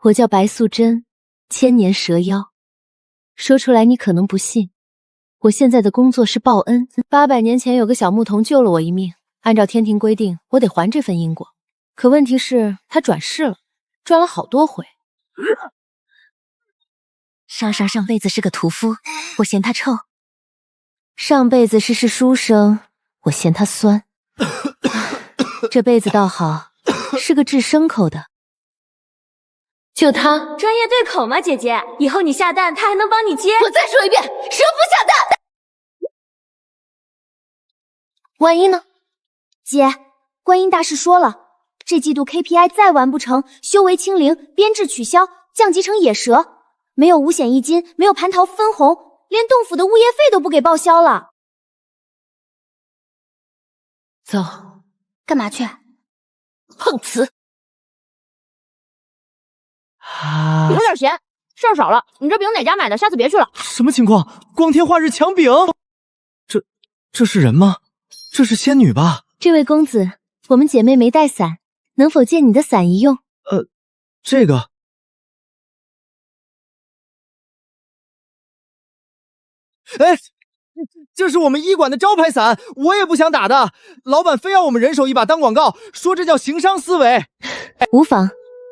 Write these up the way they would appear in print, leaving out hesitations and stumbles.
我叫白素贞，千年蛇妖。说出来你可能不信，我现在的工作是报恩。800年前有个小牧童救了我一命，按照天庭规定，我得还这份因果。可问题是，他转世了，转了好多回。上辈子是个屠夫，我嫌他臭；上辈子是世书生，我嫌他酸。这辈子倒好，是个治牲口的。就他专业对口吗？姐姐，以后你下蛋，他还能帮你接。我再说一遍，蛇不下蛋。万一呢？姐，观音大师说了，这季度 KPI 再完不成，修为清零，编制取消，降级成野蛇，没有五险一金，没有蟠桃分红，连洞府的物业费都不给报销了。走，干嘛去？碰瓷。有点咸，事儿少了。你这饼哪家买的？下次别去了。什么情况？光天化日抢饼？这是人吗？这是仙女吧？这位公子，我们姐妹没带伞，能否借你的伞一用？这个。哎，这是我们医馆的招牌伞，我也不想打的。老板非要我们人手一把当广告，说这叫行商思维。无妨，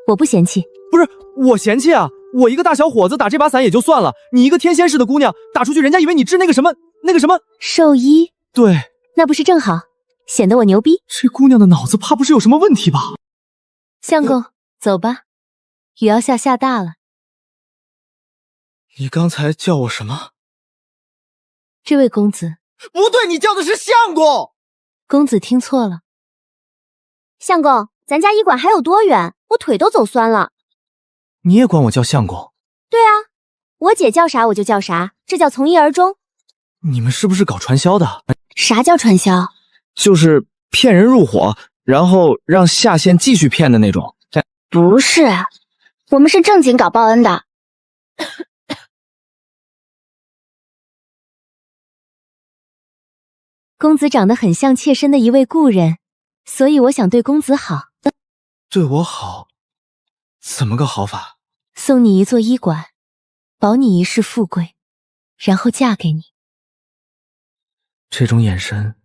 我不嫌弃。不是我嫌弃啊，我一个大小伙子打这把伞也就算了，你一个天仙市的姑娘打出去，人家以为你治那个什么兽医。对，那不是正好显得我牛逼？这姑娘的脑子怕不是有什么问题吧？相公，走吧，雨要下大了。你刚才叫我什么？这位公子。不对，你叫的是相公。公子听错了。相公，咱家医馆还有多远？我腿都走酸了。你也管我叫相公？对啊，我姐叫啥我就叫啥，这叫从一而终。你们是不是搞传销的？啥叫传销？就是骗人入伙，然后让下线继续骗的那种。不是，我们是正经搞报恩的。公子长得很像妾身的一位故人，所以我想对公子好。对我好？怎么个好法？送你一座医馆，保你一世富贵，然后嫁给你。这种眼神，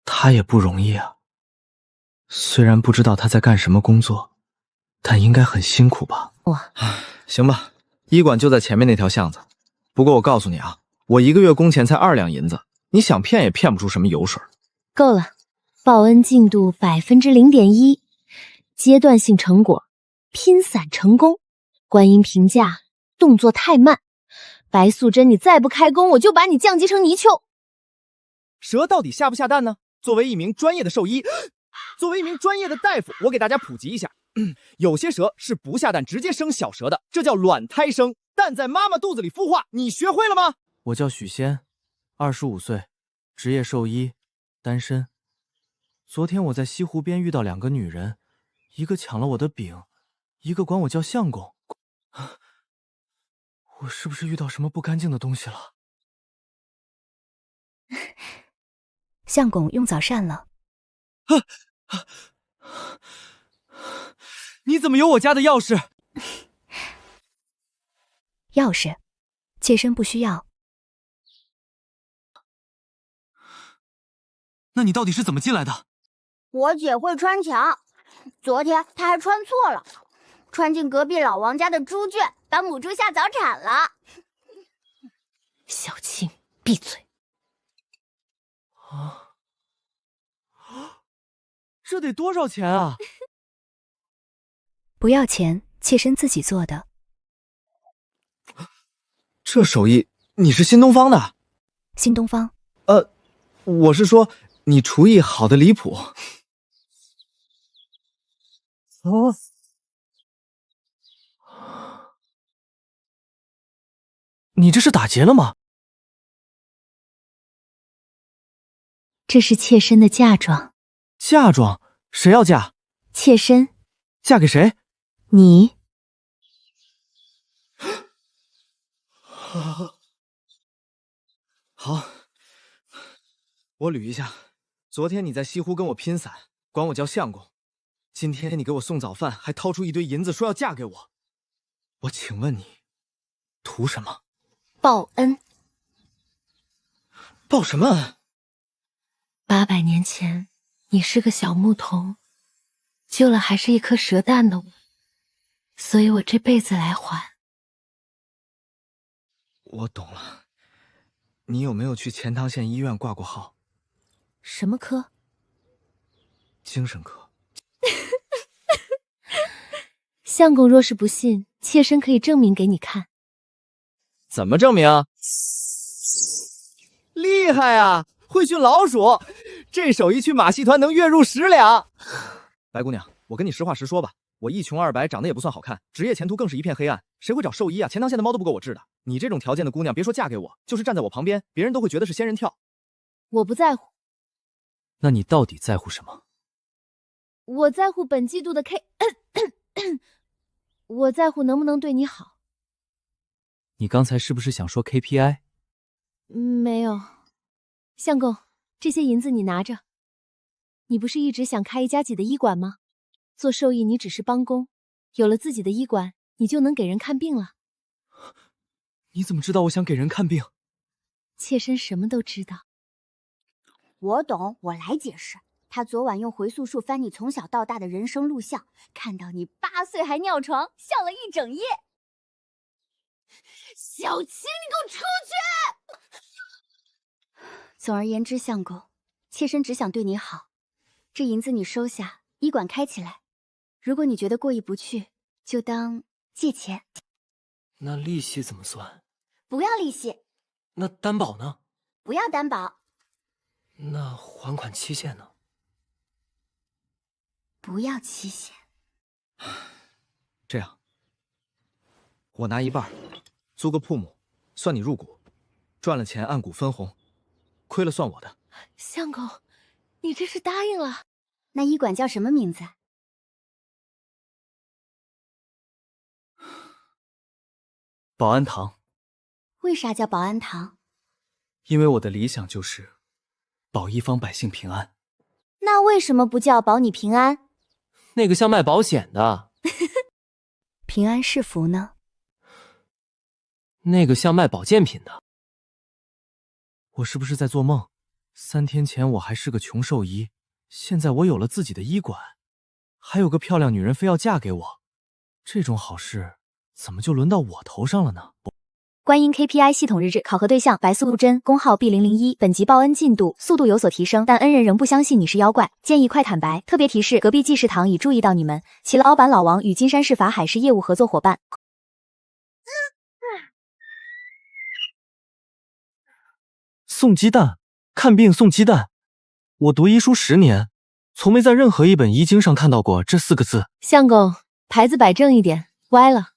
他也不容易啊。虽然不知道他在干什么工作，但应该很辛苦吧？哇，行吧，医馆就在前面那条巷子。不过我告诉你啊，我1个月工钱才2两银子，你想骗也骗不出什么油水。够了，报恩进度0.1%，阶段性成果，拼伞成功。观音评价动作太慢，白素贞，你再不开工，我就把你降级成泥鳅。蛇到底下不下蛋呢？作为一名专业的兽医，作为一名专业的大夫，我给大家普及一下，有些蛇是不下蛋直接生小蛇的，这叫卵胎生，蛋在妈妈肚子里孵化，你学会了吗？我叫许仙，25岁，职业兽医，单身。昨天我在西湖边遇到2个女人，一个抢了我的饼，一个管我叫相公。我是不是遇到什么不干净的东西了？相公用早膳了。你怎么有我家的钥匙？钥匙，妾身不需要。那你到底是怎么进来的？我姐会穿墙，昨天她还穿错了，穿进隔壁老王家的猪圈，把母猪下早产了。小青，闭嘴！这得多少钱啊？不要钱，妾身自己做的。这手艺你是新东方的？新东方？我是说你厨艺好的离谱。你这是打劫了吗？这是妾身的嫁妆。嫁妆？谁要嫁？妾身。嫁给谁？你。好，我捋一下。昨天你在西湖跟我拼伞，管我叫相公。今天你给我送早饭，还掏出一堆银子说要嫁给我，我请问你，图什么？报恩。报什么恩800年前，你是个小牧童，救了还是一颗蛇蛋的我，所以我这辈子来还。我懂了。你有没有去钱塘县医院挂过号？什么科？精神科。相公若是不信，妾身可以证明给你看。怎么证明啊？厉害啊！会训老鼠，这手艺去马戏团能月入10两。白姑娘，我跟你实话实说吧，我一穷二白，长得也不算好看，职业前途更是一片黑暗，谁会找兽医啊？钱塘县的猫都不够我治的。你这种条件的姑娘，别说嫁给我，就是站在我旁边，别人都会觉得是仙人跳。我不在乎。那你到底在乎什么？我在乎本季度的 K， 我在乎能不能对你好。你刚才是不是想说 KPI？ 没有。相公，这些银子你拿着。你不是一直想开一家自己的医馆吗？做兽医你只是帮工，有了自己的医馆，你就能给人看病了。你怎么知道我想给人看病？妾身什么都知道。我懂，我来解释。他昨晚用回溯术翻你从小到大的人生录像，看到你8岁还尿床，笑了一整夜。小七，你给我出去！总而言之，相公，妾身只想对你好。这银子你收下，医馆开起来。如果你觉得过意不去，就当借钱。那利息怎么算？不要利息。那担保呢？不要担保。那还款期限呢？不要期限。这样，我拿1半，租个铺母，算你入股，赚了钱按股分红，亏了算我的。相公，你这是答应了？那医馆叫什么名字？保安堂。为啥叫保安堂？因为我的理想就是保一方百姓平安。那为什么不叫保你平安？那个像卖保险的。平安是福呢？那个像卖保健品的。我是不是在做梦？3天前我还是个穷兽医，现在我有了自己的医馆，还有个漂亮女人非要嫁给我，这种好事怎么就轮到我头上了呢？观音 KPI 系统日志，考核对象白素贞，工号 B001，本集报恩进度速度有所提升，但恩人仍不相信你是妖怪，建议快坦白。特别提示：隔壁济世堂已注意到你们，其老板老王与金山市法海是业务合作伙伴。送鸡蛋，看病送鸡蛋。我读医书10年，从没在任何一本医经上看到过这4个字。相公，牌子摆正一点，歪了。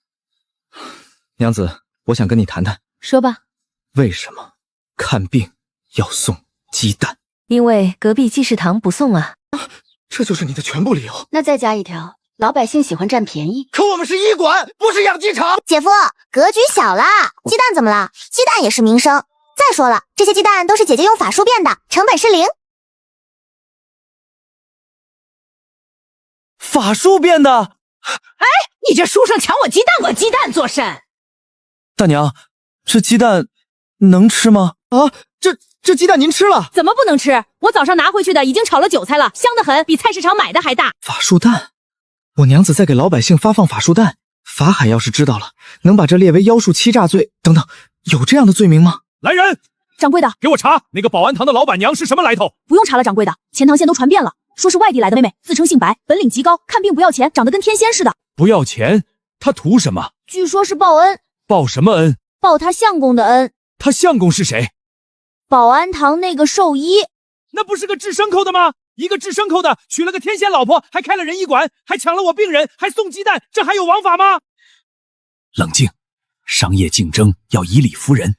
娘子，我想跟你谈谈。说吧。为什么看病要送鸡蛋？因为隔壁济世堂不送啊。这就是你的全部理由？那再加一条，老百姓喜欢占便宜。可我们是医馆，不是养鸡场。姐夫，格局小啦，鸡蛋怎么了？鸡蛋也是民生。再说了，这些鸡蛋都是姐姐用法术变的，成本是0。法术变的？哎，你这书上抢我鸡蛋，我鸡蛋做甚？大娘，这鸡蛋能吃吗？啊，这鸡蛋您吃了？怎么不能吃？我早上拿回去的，已经炒了韭菜了，香得很，比菜市场买的还大。法术蛋？我娘子在给老百姓发放法术蛋，法海要是知道了，能把这列为妖术欺诈罪。等等，有这样的罪名吗？来人，掌柜的，给我查那个保安堂的老板娘是什么来头？不用查了，掌柜的，钱塘县都传遍了，说是外地来的妹妹，自称姓白，本领极高，看病不要钱，长得跟天仙似的。不要钱？他图什么？据说是报恩。报什么恩？报他相公的恩。他相公是谁？保安堂那个兽医。那不是个治牲口的吗？一个治牲口的娶了个天仙老婆，还开了人医馆，还抢了我病人，还送鸡蛋，这还有王法吗？冷静，商业竞争要以理服人，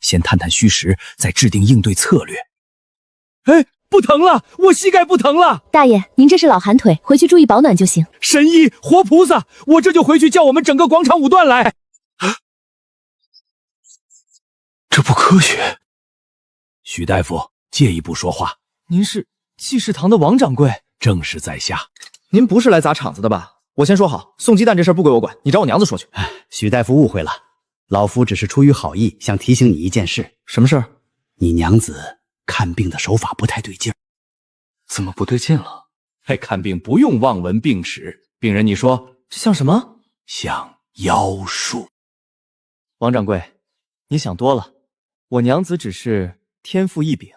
先探探虚实，再制定应对策略。哎，不疼了，我膝盖不疼了。大爷，您这是老寒腿，回去注意保暖就行。神医，活菩萨，我这就回去叫我们整个广场舞段来。这不科学。许大夫，借一步说话。您是济世堂的王掌柜？正是在下。您不是来砸场子的吧？我先说好，送鸡蛋这事儿不归我管，你找我娘子说去。许大夫误会了，老夫只是出于好意，想提醒你一件事。什么事儿？你娘子看病的手法不太对劲儿。怎么不对劲了？看病不用望闻病史，病人你说像什么？像妖术。王掌柜，你想多了，我娘子只是天赋异禀。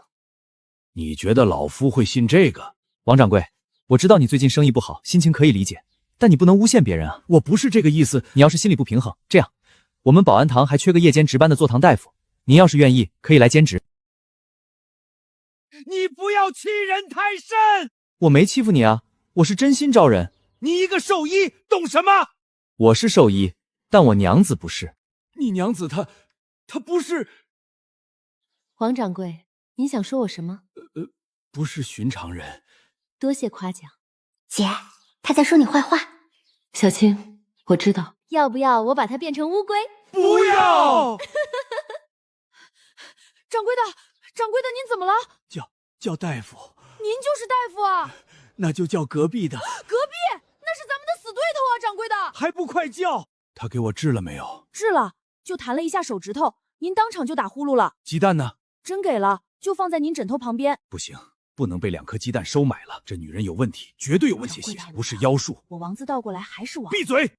你觉得老夫会信这个？王掌柜，我知道你最近生意不好，心情可以理解，但你不能诬陷别人啊。我不是这个意思。你要是心里不平衡，这样，我们保安堂还缺个夜间值班的坐堂大夫，您要是愿意，可以来兼职。你不要欺人太甚！我没欺负你啊，我是真心招人。你一个兽医懂什么？我是兽医，但我娘子不是。你娘子她不是。王掌柜，您想说我什么？不是寻常人。多谢夸奖。姐，他在说你坏话。小青，我知道。要不要我把它变成乌龟？不要！掌柜的，掌柜的，您怎么了？叫大夫。您就是大夫啊？那就叫隔壁的。隔壁？那是咱们的死对头啊，掌柜的。还不快叫！他给我治了没有？治了，就弹了一下手指头，您当场就打呼噜了。鸡蛋呢？真给了，就放在您枕头旁边。不行，不能被2颗鸡蛋收买了。这女人有问题，绝对有问题。谢谢，不是妖术。我王字倒过来还是王。闭嘴！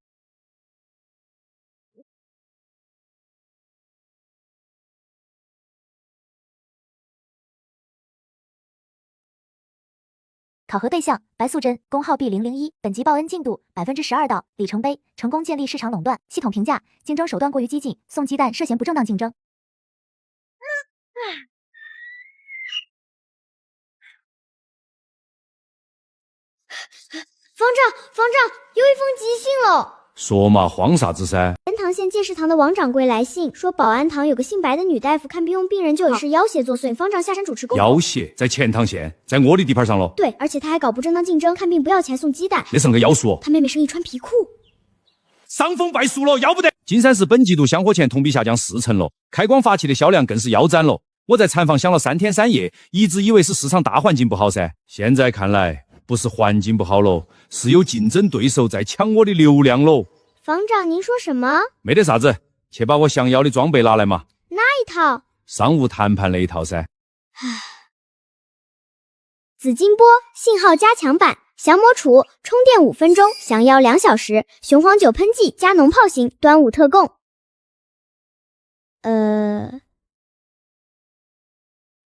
考核对象白素贞，工号 B001，本集报恩进度12%到，里程碑成功建立市场垄断。系统评价：竞争手段过于激进，送鸡蛋涉嫌不正当竞争。方丈，有一封急信喽！说嘛，慌啥子噻？天堂县介石堂的王掌柜来信，说保安堂有个姓白的女大夫看病用病人就以是要挟作祟，方丈下山主持公。要挟在钱塘县，在我的地盘上了。对，而且他还搞不正当竞争，看病不要钱送鸡蛋。那是个妖术。他妹妹生意穿皮裤。伤风败俗了，要不得！金山市本季度香火钱同比下降4成了，开光法器的销量更是腰斩了。我在产房想了3天3夜，一直以为是市场大环境不好噻，现在看来不是环境不好喽，是有竞争对手在抢我的流量喽。方丈，您说什么？没得啥子，去把我想要的装备拿来嘛。哪一套？商务谈判那一套噻。紫金波信号加强版，降魔杵，充电5分钟，降妖2小时，雄黄酒喷剂加农炮型，端午特供。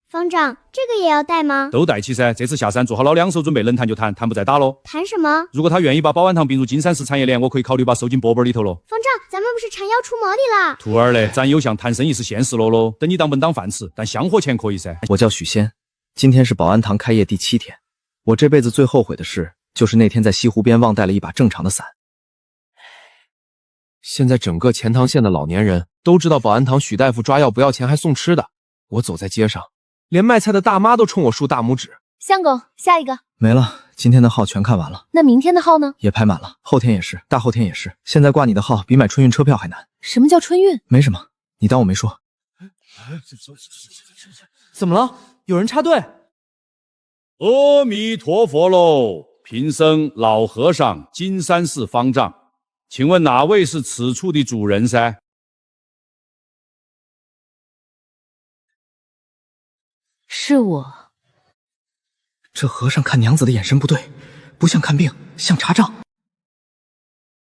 方丈，这个也要带吗？都带起噻，这次下山做好了2手准备，能谈就谈，谈不再打喽。谈什么？如果他愿意把保安堂并入金山市产业链，我可以考虑把收进波本里头喽。方丈，咱们不是缠妖除魔的啦？徒儿嘞，咱有项谈生意是现实了喽，等你当门当饭吃，但香火钱可以噻。我叫许仙，今天是保安堂开业第7天，我这辈子最后悔的事，就是那天在西湖边忘带了一把正常的伞。现在整个钱塘县的老年人都知道保安堂许大夫抓药不要钱还送吃的，我走在街上，连卖菜的大妈都冲我竖大拇指。相公，下一个没了，今天的号全看完了。那明天的号呢？也排满了，后天也是，大后天也是。现在挂你的号比买春运车票还难。什么叫春运？没什么，你当我没说。怎么了？有人插队？阿弥陀佛喽！贫僧老和尚，金山寺方丈，请问哪位是此处的主人噻？是我。这和尚看娘子的眼神不对，不像看病，像查账。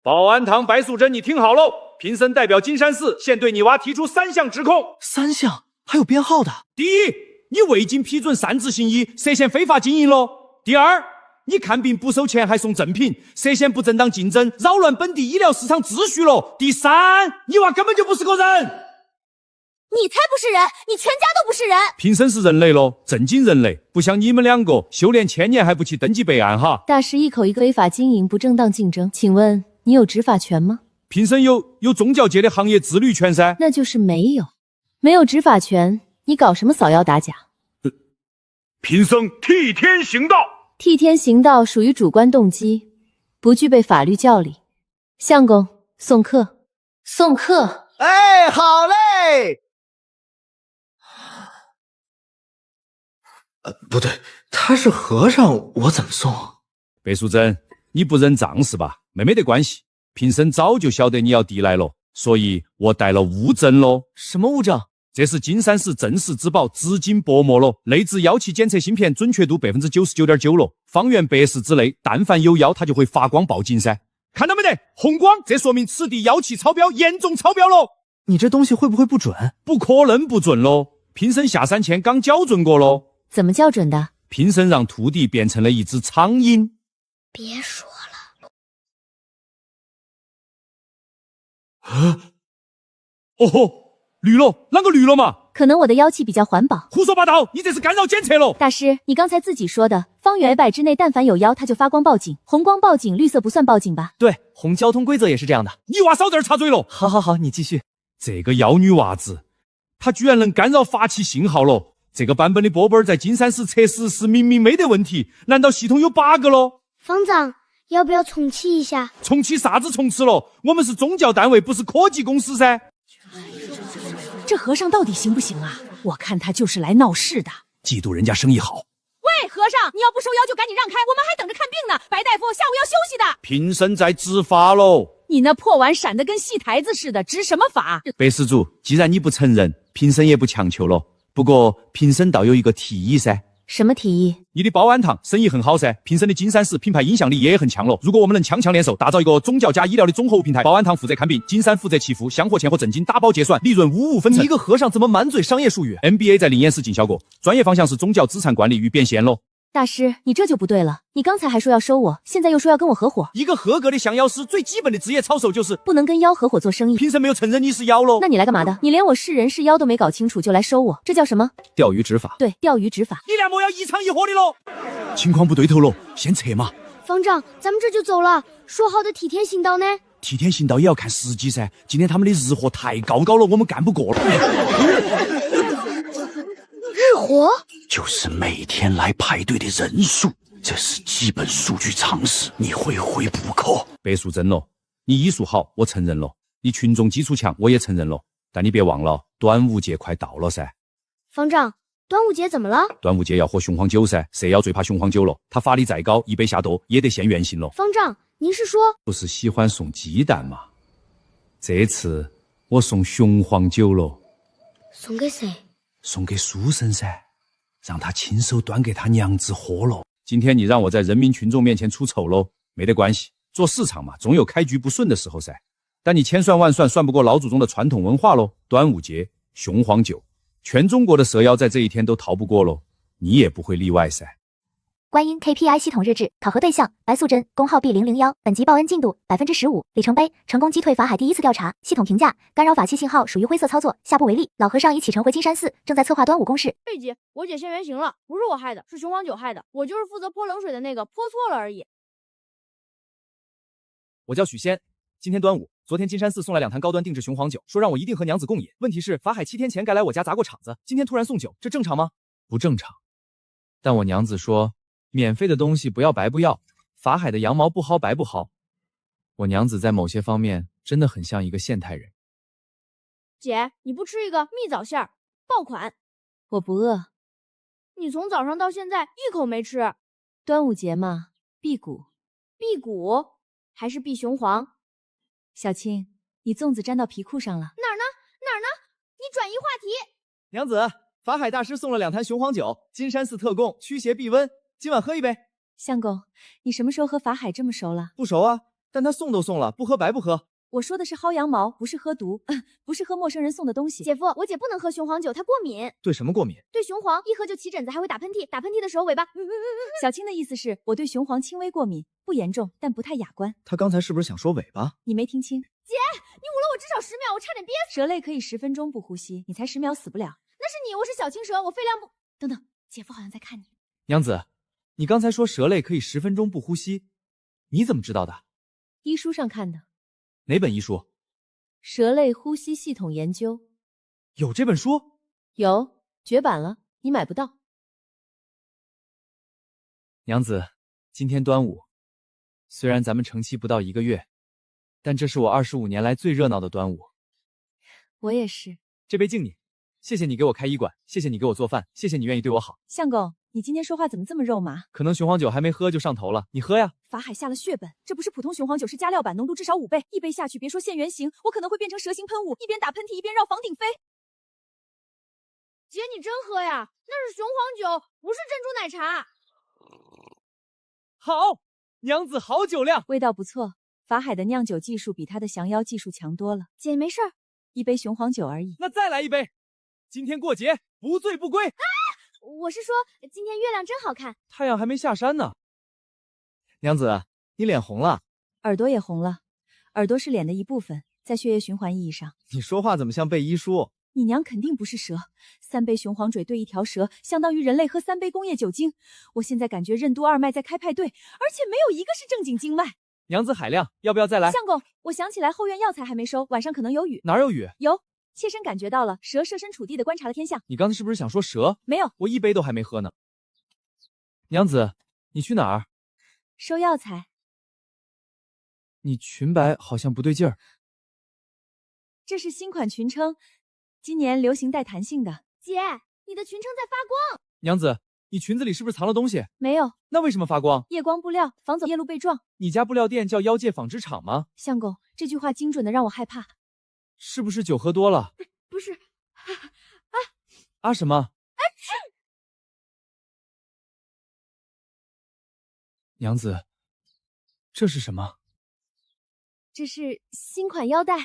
保安堂白素贞，你听好喽！贫僧代表金山寺，现对你娃提出3项指控。3项？还有编号的？第一，你未经批准擅自行医，涉嫌非法经营喽。第二，你看病不收钱还送赠品，涉嫌不正当竞争，扰乱本地医疗市场秩序喽。第三，你娃根本就不是个人。你才不是人，你全家都不是人。贫僧是人类咯，正经人类，不像你们2个修炼1000年还不去登记备案哈。大师一口一个非法经营、不正当竞争，请问你有执法权吗？贫僧有宗教界的行业自律权噻。那就是没有，没有执法权，你搞什么扫妖打假？贫僧替天行道。替天行道属于主观动机，不具备法律教理。相公，送客，送客。哎，好嘞。不对，他是和尚，我怎么送？白素贞，你不认账是吧？没得关系，平生早就晓得你要递来了，所以我带了物证咯。什么物证？这是金山市镇市之宝，至今薄膜了，内置药气检测芯片，准确度99.9%了。方圆100市之内，但凡有药，它就会发光报警噻。看到没得？红光，这说明此地药气超标，严重超标了。你这东西会不会不准？不可能不准咯，平生下山前刚校准过咯。怎么校准的？平生让徒弟变成了一只苍蝇。别说了。哦吼，绿了，啷个绿了嘛？可能我的妖气比较环保。胡说八道，你这是干扰检测了。大师，你刚才自己说的，方圆100之内但凡有妖，它就发光报警，红光报警，绿色不算报警吧？对，红交通规则也是这样的。你娃少在这儿插嘴了。好，你继续。这个妖女娃子，她居然能干扰法器信号了。这个版本的波波儿在金山市测试时明明没得问题，难道系统有 bug 了？方丈，要不要重启一下？重启啥子重启了？我们是宗教单位，不是科技公司噻。这和尚到底行不行啊？我看他就是来闹事的。嫉妒人家生意好。喂，和尚，你要不收妖就赶紧让开，我们还等着看病呢。白大夫下午要休息的。平生在执法喽。你那破碗闪得跟戏台子似的，执什么法？白施主，既然你不承认，平生也不强求了。不过平生倒有一个提议噻。什么提议？你的保安堂生意很好噻，平生的金山市品牌影响力也很强了。如果我们能强强联手，打造一个宗教加医疗的综合平台，保安堂负责看病，金山负责祈福，香火钱和正金打包结算，利润55分成。你一个和尚怎么满嘴商业术语 ？MBA 在灵岩市进修过，专业方向是宗教资产管理与变现咯。大师，你这就不对了。你刚才还说要收我，现在又说要跟我合伙。一个合格的降妖师，最基本的职业操守就是不能跟妖合伙做生意。平生没有承认你是妖喽？那你来干嘛的？你连我是人是妖都没搞清楚就来收我，这叫什么？钓鱼执法。对，钓鱼执法。你俩莫要一场一伙的喽。情况不对头喽，先撤嘛。方丈，咱们这就走了。说好的替天行道呢？替天行道也要看时机噻。今天他们的日货太高了，我们干不过了。日活就是每天来排队的人数，这是基本数据常识，你会不会补课？白素贞咯，你医术好，我承认了；你群众基础强，我也承认了。但你别忘了，端午节快到了噻。方丈，端午节怎么了？端午节要喝雄黄酒噻，蛇妖最怕雄黄酒了，他法力再高，一杯下肚也得现原形了。方丈，您是说不是喜欢送鸡蛋吗？这次我送雄黄酒了。送给谁？送给书生噻，让他亲手端给他娘子喝了。今天你让我在人民群众面前出丑喽，没得关系，做市场嘛，总有开局不顺的时候噻。但你千算万算算不过老祖宗的传统文化喽。端午节，雄黄酒，全中国的蛇妖在这一天都逃不过喽，你也不会例外噻。观音 KPI 系统日志，考核对象白素贞，工号 B001，本集报恩进度15%，里程碑，成功击退法海第一次调查。系统评价：干扰法器信号属于灰色操作，下不为例。老和尚已启程回金山寺，正在策划端午公事。这一集我姐现原形了，不是我害的，是雄黄酒害的，我就是负责泼冷水的那个，泼错了而已。我叫许仙，今天端午，昨天金山寺送来2坛高端定制雄黄酒，说让我一定和娘子共饮。问题是法海7天前该来我家砸过场子，今天突然送酒，这正常吗？不正常。但我娘子说，免费的东西不要白不要，法海的羊毛不薅白不薅。我娘子在某些方面真的很像一个现代人。姐，你不吃一个蜜枣馅儿，爆款。我不饿。你从早上到现在一口没吃。端午节嘛，辟谷。辟谷还是辟雄黄？小青，你粽子粘到皮裤上了。哪儿呢？哪儿呢？你转移话题。娘子，法海大师送了2坛雄黄酒，金山寺特供，驱邪避瘟，今晚喝一杯。相公，你什么时候和法海这么熟了？不熟啊，但他送都送了，不喝白不喝。我说的是薅羊毛，不是喝毒，不是喝陌生人送的东西。姐夫，我姐不能喝雄黄酒，她过敏。对什么过敏？对雄黄，一喝就起疹子，还会打喷嚏，打喷嚏的时候尾巴。小青的意思是我对雄黄轻微过敏，不严重，但不太雅观。他刚才是不是想说尾巴？你没听清。姐，你捂了我至少10秒，我差点憋死。蛇类可以10分钟不呼吸，你才10秒死不了。那是你，我是小青蛇，我肺量不……等等，姐夫好像在看你。娘子，你刚才说蛇类可以10分钟不呼吸，你怎么知道的？医书上看的。哪本医书？蛇类呼吸系统研究。有这本书？有，绝版了，你买不到。娘子，今天端午，虽然咱们成期不到1个月，但这是我25年来最热闹的端午。我也是。这杯敬你。谢谢你给我开医馆，谢谢你给我做饭，谢谢你愿意对我好。相公，你今天说话怎么这么肉麻？可能雄黄酒还没喝就上头了，你喝呀。法海下了血本，这不是普通雄黄酒，是加料版，浓度至少5倍，一杯下去，别说现原形，我可能会变成蛇形喷雾，一边打喷嚏一边绕房顶飞。姐，你真喝呀？那是雄黄酒，不是珍珠奶茶。好，娘子好酒量，味道不错。法海的酿酒技术比他的降妖技术强多了。姐没事儿，一杯雄黄酒而已。那再来一杯，今天过节不醉不归。我是说，今天月亮真好看。太阳还没下山呢。娘子，你脸红了，耳朵也红了。耳朵是脸的一部分，在血液循环意义上。你说话怎么像背医书？你娘肯定不是蛇，3杯雄黄水兑1条蛇，相当于人类喝3杯工业酒精。我现在感觉任督二脉在开派对，而且没有一个是正经经脉。娘子海量，要不要再来？相公，我想起来后院药材还没收，晚上可能有雨。哪有雨？有，切身感觉到了，蛇设身处地的观察了天象。你刚才是不是想说蛇？没有，我一杯都还没喝呢。娘子，你去哪儿？收药材。你裙摆好像不对劲儿。这是新款裙撑，今年流行带弹性的。姐，你的裙撑在发光。娘子，你裙子里是不是藏了东西？没有。那为什么发光？夜光布料，防走夜路被撞。你家布料店叫妖界纺织厂吗？相公，这句话精准的让我害怕。是不是酒喝多了？不是。啊什么？娘子，这是什么？这是新款腰带，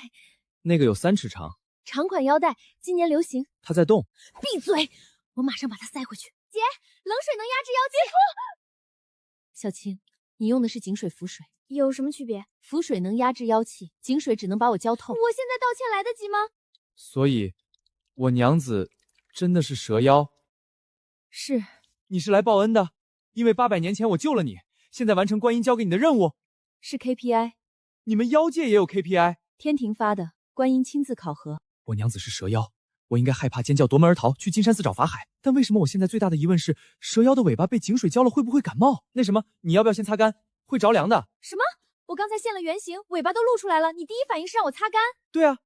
那个有3尺长，长款腰带，今年流行。它在动。闭嘴！我马上把它塞回去。姐，冷水能压制妖气。小青，你用的是井水浮水，有什么区别？浮水能压制妖气，井水只能把我浇透。我现在道歉来得及吗？所以，我娘子真的是蛇妖。是。你是来报恩的，因为800年前我救了你，现在完成观音交给你的任务。是 KPI。你们妖界也有 KPI？ 天庭发的，观音亲自考核。我娘子是蛇妖，我应该害怕尖叫夺门而逃，去金山寺找法海。但为什么我现在最大的疑问是，蛇妖的尾巴被井水浇了会不会感冒？那什么，你要不要先擦干？会着凉的。什么？我刚才现了原形，尾巴都露出来了，你第一反应是让我擦干？对啊，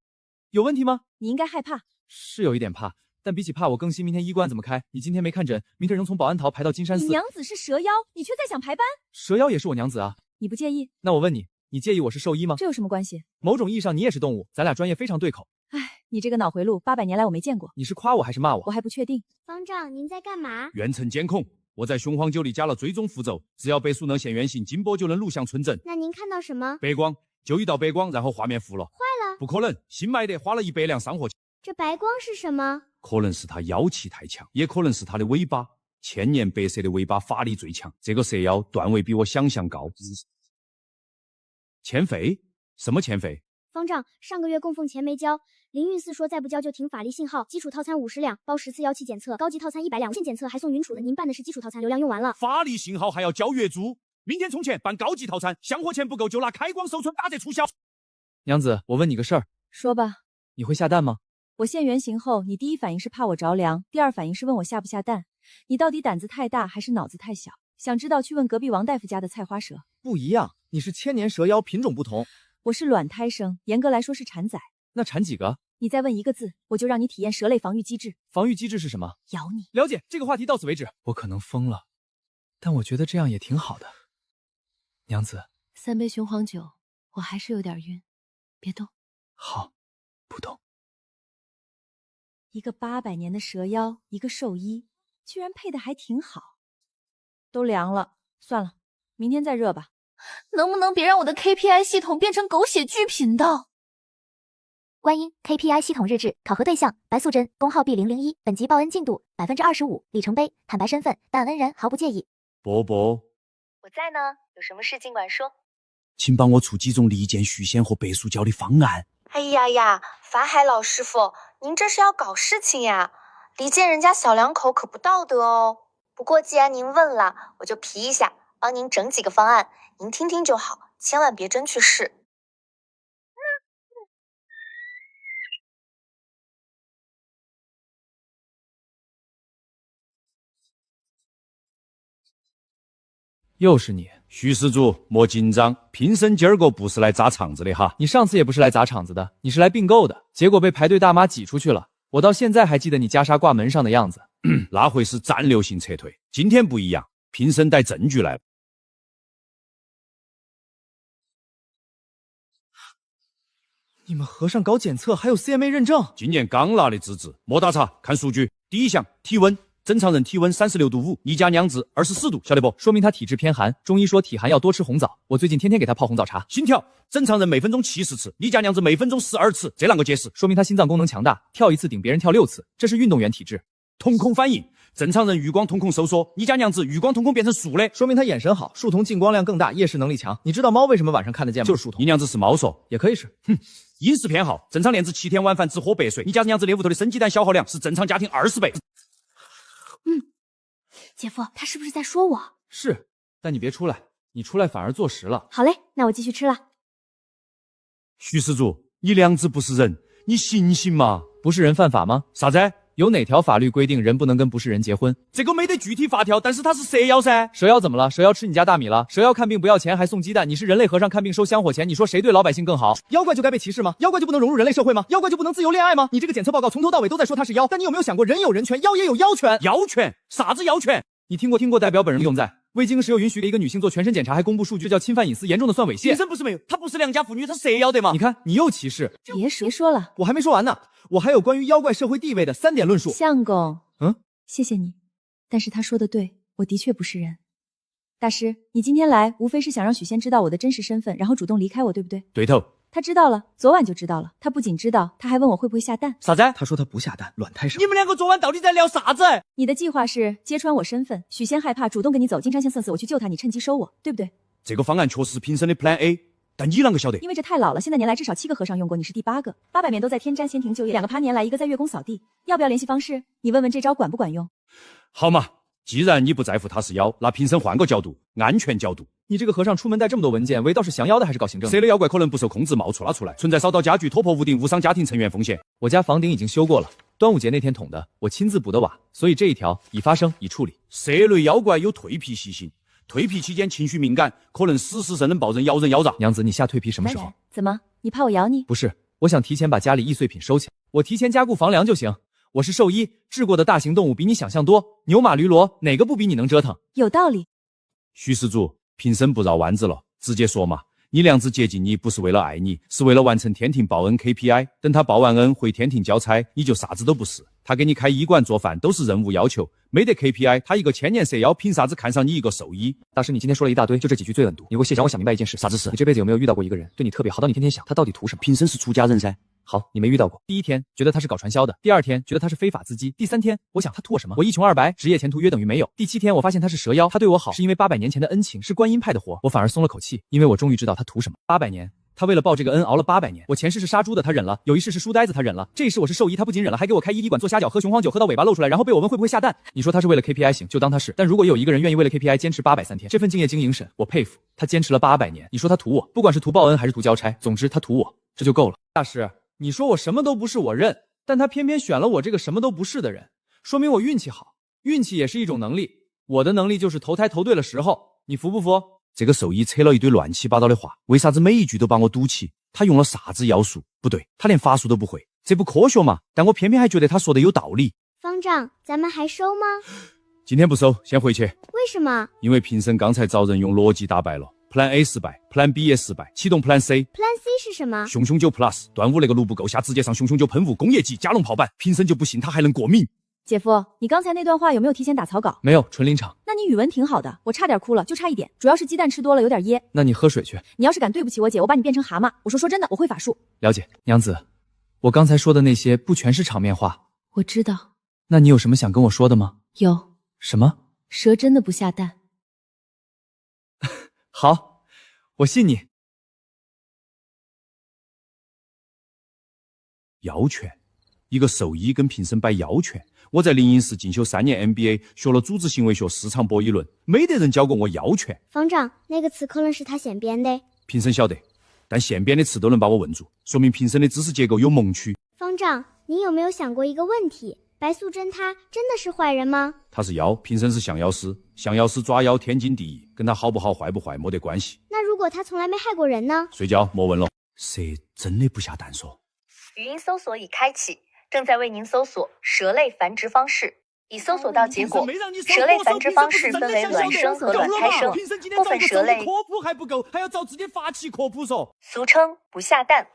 有问题吗？你应该害怕。是有一点怕，但比起怕我更新明天医馆怎么开。你今天没看诊，明天仍从保安桃排到金山寺。你娘子是蛇妖，你却在想排班？蛇妖也是我娘子啊。你不介意？那我问你，你介意我是兽医吗？这有什么关系？某种意义上你也是动物，咱俩专业非常对口。唉，你这个脑回路800年来我没见过。你是夸我还是骂我？我还不确定。方丈，您在干嘛？远程监控，我在雄黄酒里加了追踪符咒，只要白素能现原形，金波就能录像存证。那您看到什么？白光，就一道白光，然后画面糊了。坏了？不可能，新买的，花了100两上货钱。这白光是什么？可能是他妖气太强，也可能是他的尾巴。千年白色的尾巴法力最强，这个蛇妖段位比我想象高。欠费？什么欠费？方丈，上个月供奉钱没交，灵运寺说再不交就停法力信号。基础套餐50两，包10次妖气检测，高级套餐100两，无限检测还送云杵的。您办的是基础套餐，流量用完了。法力信号还要交月租？明天充钱办高级套餐，香火钱不够就拿开光手村打折促销。娘子，我问你个事儿。说吧。你会下蛋吗？我现原形后，你第一反应是怕我着凉，第二反应是问我下不下蛋。你到底胆子太大还是脑子太小？想知道去问隔壁王大夫家的菜花蛇。不一样，你是千年蛇妖，品种不同。我是卵胎生，严格来说是产崽。那产几个？你再问一个字，我就让你体验蛇类防御机制。防御机制是什么？咬你。了解，这个话题到此为止。我可能疯了，但我觉得这样也挺好的。娘子，3杯雄黄酒，我还是有点晕，别动。好，不动。一个800年的蛇妖，一个兽医，居然配的还挺好。都凉了，算了，明天再热吧。能不能别让我的 KPI 系统变成狗血剧频道？观音 KPI 系统日志，考核对象白素贞，工号 B001，本集报恩进度25%，里程碑，坦白身份，但恩人毫不介意。波波，我在呢，有什么事尽管说。请帮我出几种离间续仙和倍速交的方案。哎呀，法海老师傅，您这是要搞事情呀？离间人家小两口可不道德哦。不过既然您问了，我就皮一下，帮您整几个方案，您听听就好，千万别真去试。又是你，徐施主，莫紧张，平生今儿个不是来砸场子的哈。你上次也不是来砸场子的，你是来并购的，结果被排队大妈挤出去了。我到现在还记得你袈裟挂门上的样子。那会是战略性撤退，今天不一样，评审带证据来了。你们和尚搞检测还有 CMA 认证？今年刚拿的资质，莫打岔。看数据，第一项体温，正常人体温36度5，你家娘子24度，晓得不？说明他体质偏寒。中医说体寒要多吃红枣，我最近天天给他泡红枣茶。心跳，正常人每分钟70次，你家娘子每分钟12次，这啷个解释？说明他心脏功能强大，跳一次顶别人跳6次，这是运动员体质。瞳孔反应，正常人余光瞳孔收缩，你家娘子余光瞳孔变成竖的，说明他眼神好，树瞳进光量更大，夜视能力强。你知道猫为什么晚上看得见吗？就是树瞳。你娘子是猫嗦，也可以是。哼，饮食偏好，正常链子7天晚饭只喝白水，你家娘子那屋头的生鸡蛋消耗量是正常家庭20倍。姐夫，他是不是在说我？是，但你别出来，你出来反而坐实了。好嘞，那我继续吃了。徐施主，你娘子不是人，你醒醒嘛！不是人犯法吗？啥子？有哪条法律规定人不能跟不是人结婚？这个没得具体法条，但是他是蛇妖噻。蛇妖怎么了？蛇妖吃你家大米了？蛇妖看病不要钱还送鸡蛋，你是人类和尚看病收香火钱，你说谁对老百姓更好？妖怪就该被歧视吗？妖怪就不能融入人类社会吗？妖怪就不能自由恋爱吗？你这个检测报告从头到尾都在说他是妖，但你有没有想过人有人权，妖也有妖权？妖权？啥子妖权？你听过代表本人用在未经时又允许给一个女性做全身检查还公布数据，这叫侵犯隐私，严重的算猥亵。评审不是没有，她不是良家妇女，她蛇妖的嘛？你看你又歧视。别说了，我还没说完呢，我还有关于妖怪社会地位的3点论述。相公，谢谢你，但是他说的对，我的确不是人。大师，你今天来无非是想让许仙知道我的真实身份，然后主动离开我，对不对？对头。他知道了，昨晚就知道了。他不仅知道，他还问我会不会下蛋。啥子？他说他不下蛋，卵胎生。你们两个昨晚到底在聊啥子？你的计划是揭穿我身份，许仙害怕，主动跟你走，金山县送死，我去救他，你趁机收我，对不对？这个方案确实是评审的 Plan A， 但你啷个晓得？因为这太老了，现在年来至少7个和尚用过，你是第8个。800年都在天瞻仙庭就业，2个爬年来，1个在月宫扫地。要不要联系方式？你问问这招管不管用？好嘛，既然你不在乎他是妖，那评审换个角度，安全角度。你这个和尚出门带这么多文件，为道是降妖的还是搞行政的？蛇的妖怪可能不受控制冒出来，存在扫到家具、拖破屋顶、误伤家庭成员风险。我家房顶已经修过了，端午节那天捅的，我亲自补的瓦，所以这一条已发生已处理。蛇类妖怪有蜕皮习性，蜕皮期间情绪敏感，可能死时甚能爆人咬人妖娆。娘子，你下蜕皮什么时候？怎么？你怕我咬你？不是，我想提前把家里易碎品收起来，我提前加固房梁就行。我是兽医，治过的大型动物比你想象多，牛马驴骡哪个不比你能折腾？有道理。徐施主，评审不绕弯子了，直接说嘛。你娘子接近你不是为了爱你，是为了完成天庭报恩 KPI。等他报完恩回天庭交差，你就啥子都不是。他给你开医馆做饭都是任务要求，没得 KPI， 他一个千年蛇妖凭啥子看上你一个兽医？大师，你今天说了一大堆，就这几句最狠毒。你给我谢讲，我想明白一件事。啥子事？你这辈子有没有遇到过一个人对你特别好到你天天想他到底图什么？评审是出家人噻。好，你没遇到过。第一天觉得他是搞传销的，第2天觉得他是非法资机，第3天我想他图我什么？我一穷二白，职业前途约等于没有。第7天我发现他是蛇妖，他对我好是因为800年前的恩情，是观音派的活，我反而松了口气，因为我终于知道他图什么。800年，他为了报这个恩熬了800年。我前世是杀猪的，他忍了；有一世是书呆子，他忍了；这一世我是兽医，他不仅忍了，还给我开医馆做虾饺，喝雄黄酒，喝到尾巴露出来，然后被我问会不会下蛋。你说他是为了 KPI 行，就当他是。但如果有一个人愿意为了 KPI 坚持830天，这份敬业经营审，我佩服。他坚持了800年，你说他图我，不管是图报恩还是图交差，总之他图我，这就够了。大师，你说我什么都不是，我认，但他偏偏选了我这个什么都不是的人，说明我运气好。运气也是一种能力，我的能力就是投胎投对了时候，你服不服？这个兽医扯了一堆乱七八糟的话，为啥子每一句都把我堵起？他用了啥子妖术？不对，他连法术都不会，这不科学嘛？但我偏偏还觉得他说的有道理。方丈，咱们还收吗？今天不收，先回去。为什么？因为评审刚才找人用逻辑打败了。Plan A 失败 ，Plan B 也失败，启动 Plan C。Plan C 是什么？熊熊9 Plus， 端午那个炉不够下，直接上熊熊9喷雾工业级加农炮板，评审就不信他还能过敏。姐夫，你刚才那段话有没有提前打草稿？没有，纯临场。那你语文挺好的，我差点哭了，就差一点，主要是鸡蛋吃多了有点噎。那你喝水去。你要是敢对不起我姐，我把你变成蛤蟆。我说真的，我会法术。了解，娘子，我刚才说的那些不全是场面话。我知道。那你有什么想跟我说的吗？有。什么？蛇真的不下蛋。好，我信你。妖权，一个兽医跟评审摆妖权。我在灵隐寺进修3年 MBA， 学了组织行为学、市场博弈论，没得人教过我妖权。方丈，那个词可能是他现编的。评审晓得，但现编的词都能把我问住，说明评审的知识结构有盲区。方丈，您有没有想过一个问题？白素贞她真的是坏人吗？她是妖，评审是降妖师，降妖师抓妖天经地义，跟她好不好坏不坏没得关系。那如果她从来没害过人呢？睡觉莫问了。蛇真的不下蛋说。语音搜索已开启，正在为您搜索蛇类繁殖方式，已搜索到结果。蛇类繁殖方式分为卵生和卵胎生，部分蛇类科普还不够，还要找自己发起科普嗦，俗称不下蛋。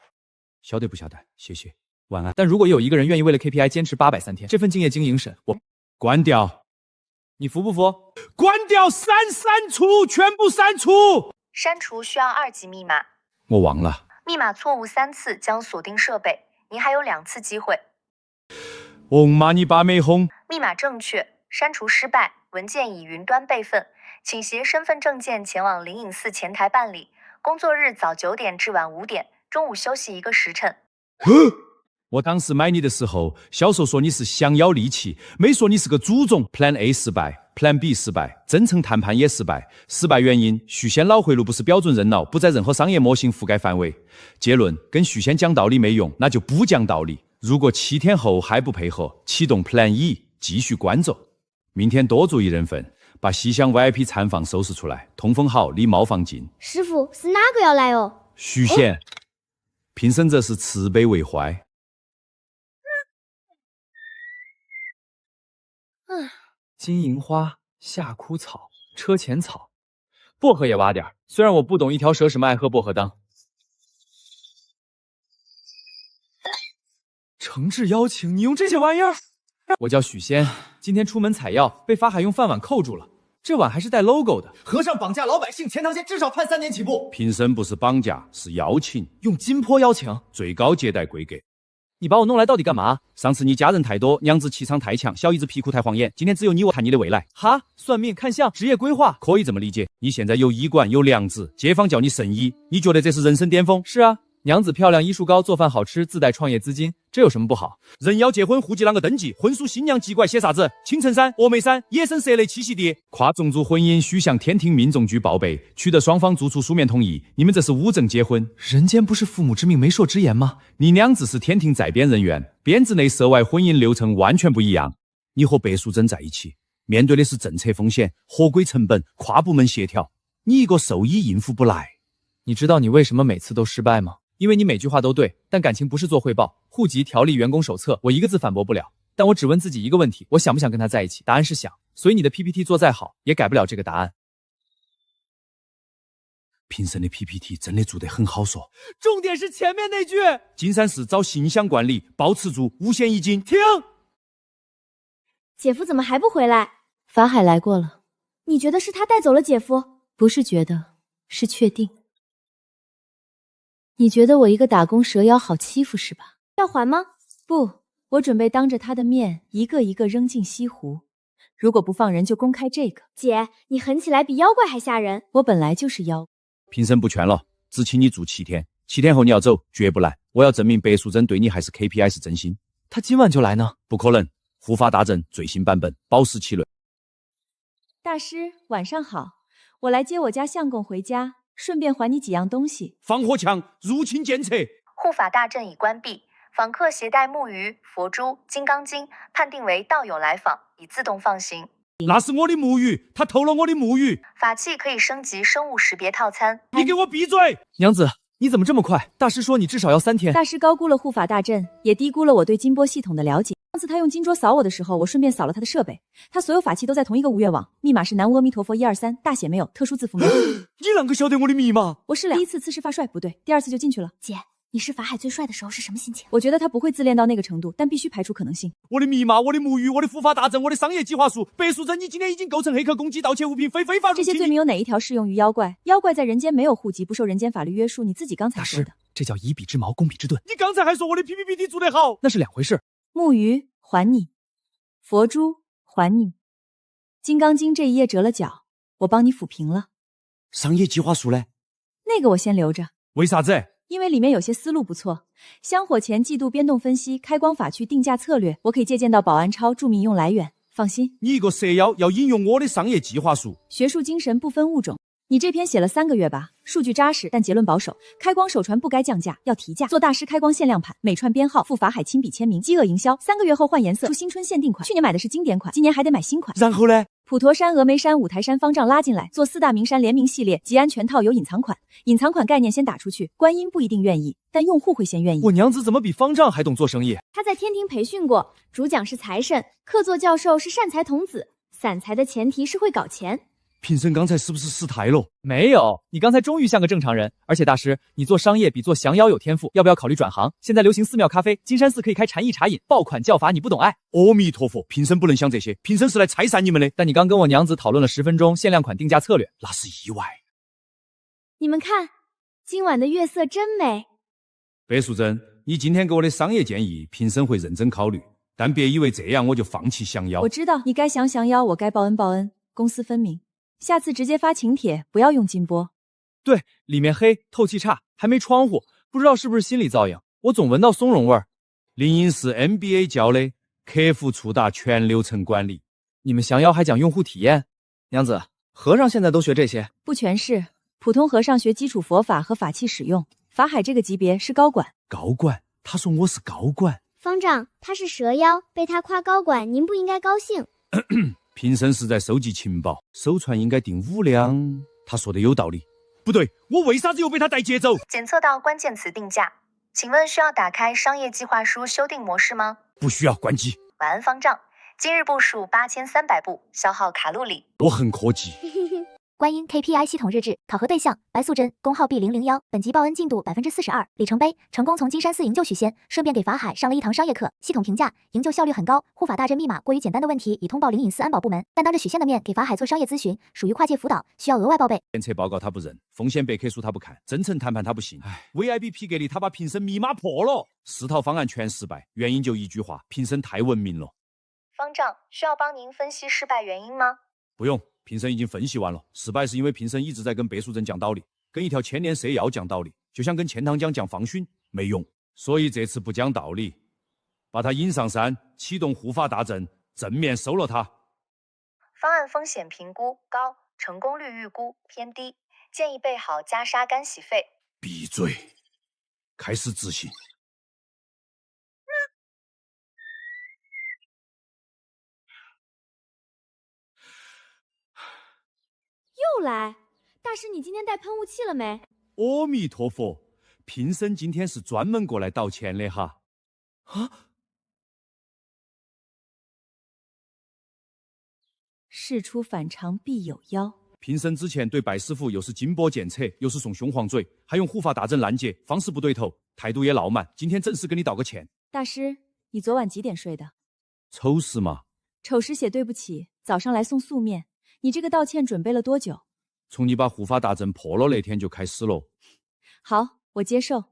晓得不下蛋，谢谢，晚安。但如果有一个人愿意为了 KPI 坚持803天，这份敬业经营审我关掉。你服不服？关掉，删除，全部删除。删除需要2级密码，我忘了。密码错误3次将锁定设备，您还有2次机会。红妈你爸没红。密码正确，删除失败，文件已云端备份，请携身份证件前往灵隐寺前台办理。工作日早9点至晚5点，中午休息1个时辰。我当时买你的时候，销售说你是降妖利器，没说你是个祖宗。Plan A 失败 ，Plan B 失败，真诚谈判也失败。失败原因：续仙脑回路不是标准人脑，不在任何商业模型覆盖范围。结论：跟续仙讲道理没用，那就不讲道理。如果7天后还不配合，启动 Plan E 继续关着。明天多注意人份，把西厢 VIP 餐房收拾出来，通风好，离猫房近。师傅是哪个要来哦？续仙，评审者是慈悲为怀。金银花，夏枯草，车前草，薄荷也挖点。虽然我不懂一条蛇什么爱喝薄荷汤。诚挚邀请，你用这些玩意儿？我叫许仙，今天出门采药，被法海用饭碗扣住了。这碗还是带 logo 的。和尚绑架老百姓，钱塘县至少判3年起步。评审不是绑架，是邀请，用金坡邀请，最高接待规格。你把我弄来到底干嘛？上次你家人太多，娘子气场太强，小姨子皮裤太晃眼，今天只有你我看你的未来。哈，算命看相，职业规划，可以这么理解。你现在有医馆，有良子，街坊叫你圣医，你觉得这是人生巅峰？是啊。娘子漂亮，医术高，做饭好吃，自带创业资金，这有什么不好？人要结婚，户籍啷个登记？婚书新娘籍拐写啥子？青城山、峨眉山，野生蛇类栖息地。跨种族婚姻需向天庭民政局报备，取得双方做出书面同意。你们这是无证结婚。人间不是父母之命，媒妁之言吗？你娘子是天庭在编人员，编制内涉外婚姻流程完全不一样。你和白素贞在一起，面对的是政策风险、合规成本、跨部门协调，你一个兽医应付不来。你知道你为什么每次都失败吗？因为你每句话都对，但感情不是做汇报。户籍条例员工手册，我一个字反驳不了。但我只问自己一个问题，我想不想跟他在一起？答案是想。所以你的 PPT 做再好，也改不了这个答案。评审的 PPT 真的做得很好说，重点是前面那句：金山寺找形象管理，保持住5险1金。停！姐夫怎么还不回来？法海来过了。你觉得是他带走了姐夫？不是觉得，是确定。你觉得我一个打工蛇妖好欺负是吧？要还吗？不，我准备当着他的面一个一个扔进西湖。如果不放人，就公开这个。姐，你狠起来比妖怪还吓人。我本来就是妖。评审不劝了，只请你住7天，7天后你要走，绝不来。我要证明白素贞对你还是 KPI 是真心。他今晚就来呢？不可能，护法大阵最新版本，保时期论。大师，晚上好，我来接我家相公回家。顺便还你几样东西。防火墙入侵监测，护法大阵已关闭，访客携带木鱼、佛珠、金刚经，判定为道友来访，已自动放行。那是我的木鱼，他偷了我的木鱼。法器可以升级生物识别套餐。你给我闭嘴！娘子，你怎么这么快？大师说你至少要3天。大师高估了护法大阵，也低估了我对金波系统的了解。上次他用金桌扫我的时候，我顺便扫了他的设备。他所有法器都在同一个无月网，密码是南无阿弥陀佛123，大写没有，特殊字符没有。你啷个晓得我的密码？我试了，第一次刺是发帅，不对，第2次就进去了。姐，你是法海最帅的时候是什么心情？我觉得他不会自恋到那个程度，但必须排除可能性。我的密码，我的母语，我的护法大阵，我的商业计划书。白素贞，你今天已经构成黑客攻击、盗窃物品、非法入侵。这些罪名有哪一条适用于妖怪？妖怪在人间没有户籍，不受人间法律约束。你自己刚才说的，这叫以彼之矛攻彼之盾。你刚才还说我的 PPT 做得好，那是2回事。木鱼还你，佛珠还你，金刚经这一页折了角，我帮你抚平了。商业计划书呢？那个我先留着。为啥子？因为里面有些思路不错。香火前季度变动分析、开光法区定价策略，我可以借鉴到保安超著名用来源。放心，你一个蛇妖要引用我的商业计划书，学术精神不分物种。你这篇写了3个月吧，数据扎实，但结论保守。开光首传不该降价，要提价。做大师开光限量盘，每串编号附法海亲笔签名，饥饿营销，3个月后换颜色，出新春限定款。去年买的是经典款，今年还得买新款。然后呢？普陀山、峨眉山、五台山、方丈拉进来，做4大名山联名系列，吉安全套有隐藏款。隐藏款概念先打出去，观音不一定愿意，但用户会先愿意。我娘子怎么比方丈还懂做生意？他在天庭培训过，主讲是财神，客座教授是善财童子。散财的前提是会搞钱。评审刚才是不是失态了？没有，你刚才终于像个正常人。而且大师，你做商业比做降妖有天赋，要不要考虑转行？现在流行寺庙咖啡，金山寺可以开禅意茶饮，爆款教法你不懂爱。阿弥陀佛，评审不能想这些，评审是来拆散你们的。但你刚跟我娘子讨论了10分钟限量款定价策略，那是意外。你们看，今晚的月色真美。白素贞，你今天给我的商业建议，评审会认真考虑，但别以为这样我就放弃降妖。我知道你该降妖，我该报恩报恩，公私分明。下次直接发请帖，不要用金波。对，里面黑，透气差，还没窗户，不知道是不是心理噪音，我总闻到松茸味儿。林荫是 MBA 教的，客服触达全流程管理。你们降妖还讲用户体验？娘子，和尚现在都学这些？不全是，普通和尚学基础佛法和法器使用，法海这个级别是高管。高管？他说我是高管。方丈，他是蛇妖，被他夸高管，您不应该高兴。评审是在收集情报，首船应该定5辆。他说的有道理。不对，我为啥子又被他带节奏？检测到关键词定价，请问需要打开商业计划书修订模式吗？不需要，关机。晚安方丈，今日步数8300步，消耗卡路里。我很科技。观音 KPI 系统日志，考核对象白素贞，工号 B001，本集报恩进度42%，里程碑成功从金山寺营救许仙，顺便给法海上了一堂商业课。系统评价：营救效率很高，护法大阵密码过于简单的问题已通报灵隐寺安保部门，但当着许仙的面给法海做商业咨询，属于跨界辅导，需要额外报备。检测报告他不认，风险百科书他不看，真诚谈判他不信。VIP 批给力他把评审密码破了，4套方案全失败，原因就一句话：评审太文明了。方丈，需要帮您分析失败原因吗？不用。评审已经分析完了，失败是因为评审一直在跟白素贞讲道理，跟一条千年蛇妖讲道理，就像跟钱塘江讲放勋，没用。所以这次不讲道理，把他引上山，启动护法大阵，正面收了他。方案风险评估高，成功率预估偏低，建议备好袈裟干洗费。闭嘴，开始执行。又来，大师，你今天带喷雾器了没？阿弥陀佛，评审今天是专门过来道歉的哈。啊！事出反常必有妖。评审之前对拜师傅又是金波剑扯，又是送雄黄嘴，还用护法大阵拦截，方式不对头，态度也傲慢。今天正式跟你道个歉。大师，你昨晚几点睡的？丑时嘛。丑时写对不起，早上来送素面。你这个道歉准备了多久？从你把护法大阵破了那天就开始了。好，我接受。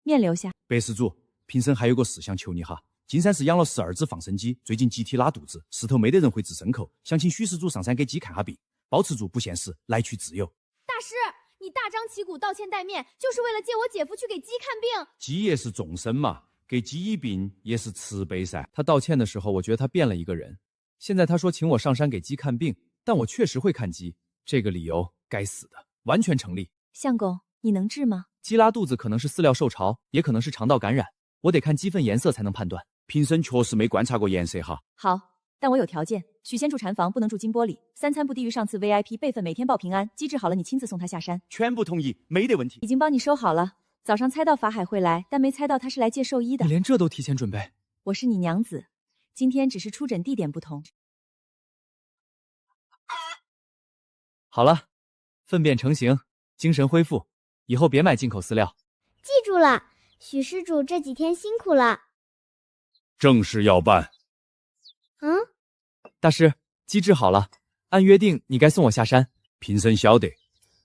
面留下。白施主，评审还有个事想求你哈。金山寺养了12只放生鸡，最近集体拉肚子，寺头没得人会治牲口，想请许施主上山给鸡看下病，保持住不现实，来去自由。大师，你大张旗鼓道歉带面，就是为了借我姐夫去给鸡看病？鸡也是众生嘛，给鸡医病也是慈悲噻。他道歉的时候，我觉得他变了一个人。现在他说请我上山给鸡看病，但我确实会看鸡，这个理由该死的，完全成立。相公，你能治吗？鸡拉肚子可能是饲料受潮，也可能是肠道感染，我得看鸡粪颜色才能判断。评审确实没观察过颜色哈。好，但我有条件，许仙住禅房不能住金玻璃，3餐不低于上次 VIP 备份，每天报平安。机制好了，你亲自送他下山。全部同意，没得问题。已经帮你收好了。早上猜到法海会来，但没猜到他是来借寿衣的。你连这都提前准备？我是你娘子，今天只是出诊地点不同。好了，粪便成型，精神恢复，以后别买进口饲料。记住了，许施主这几天辛苦了。正事要办。大师，机制好了，按约定你该送我下山。评审晓得，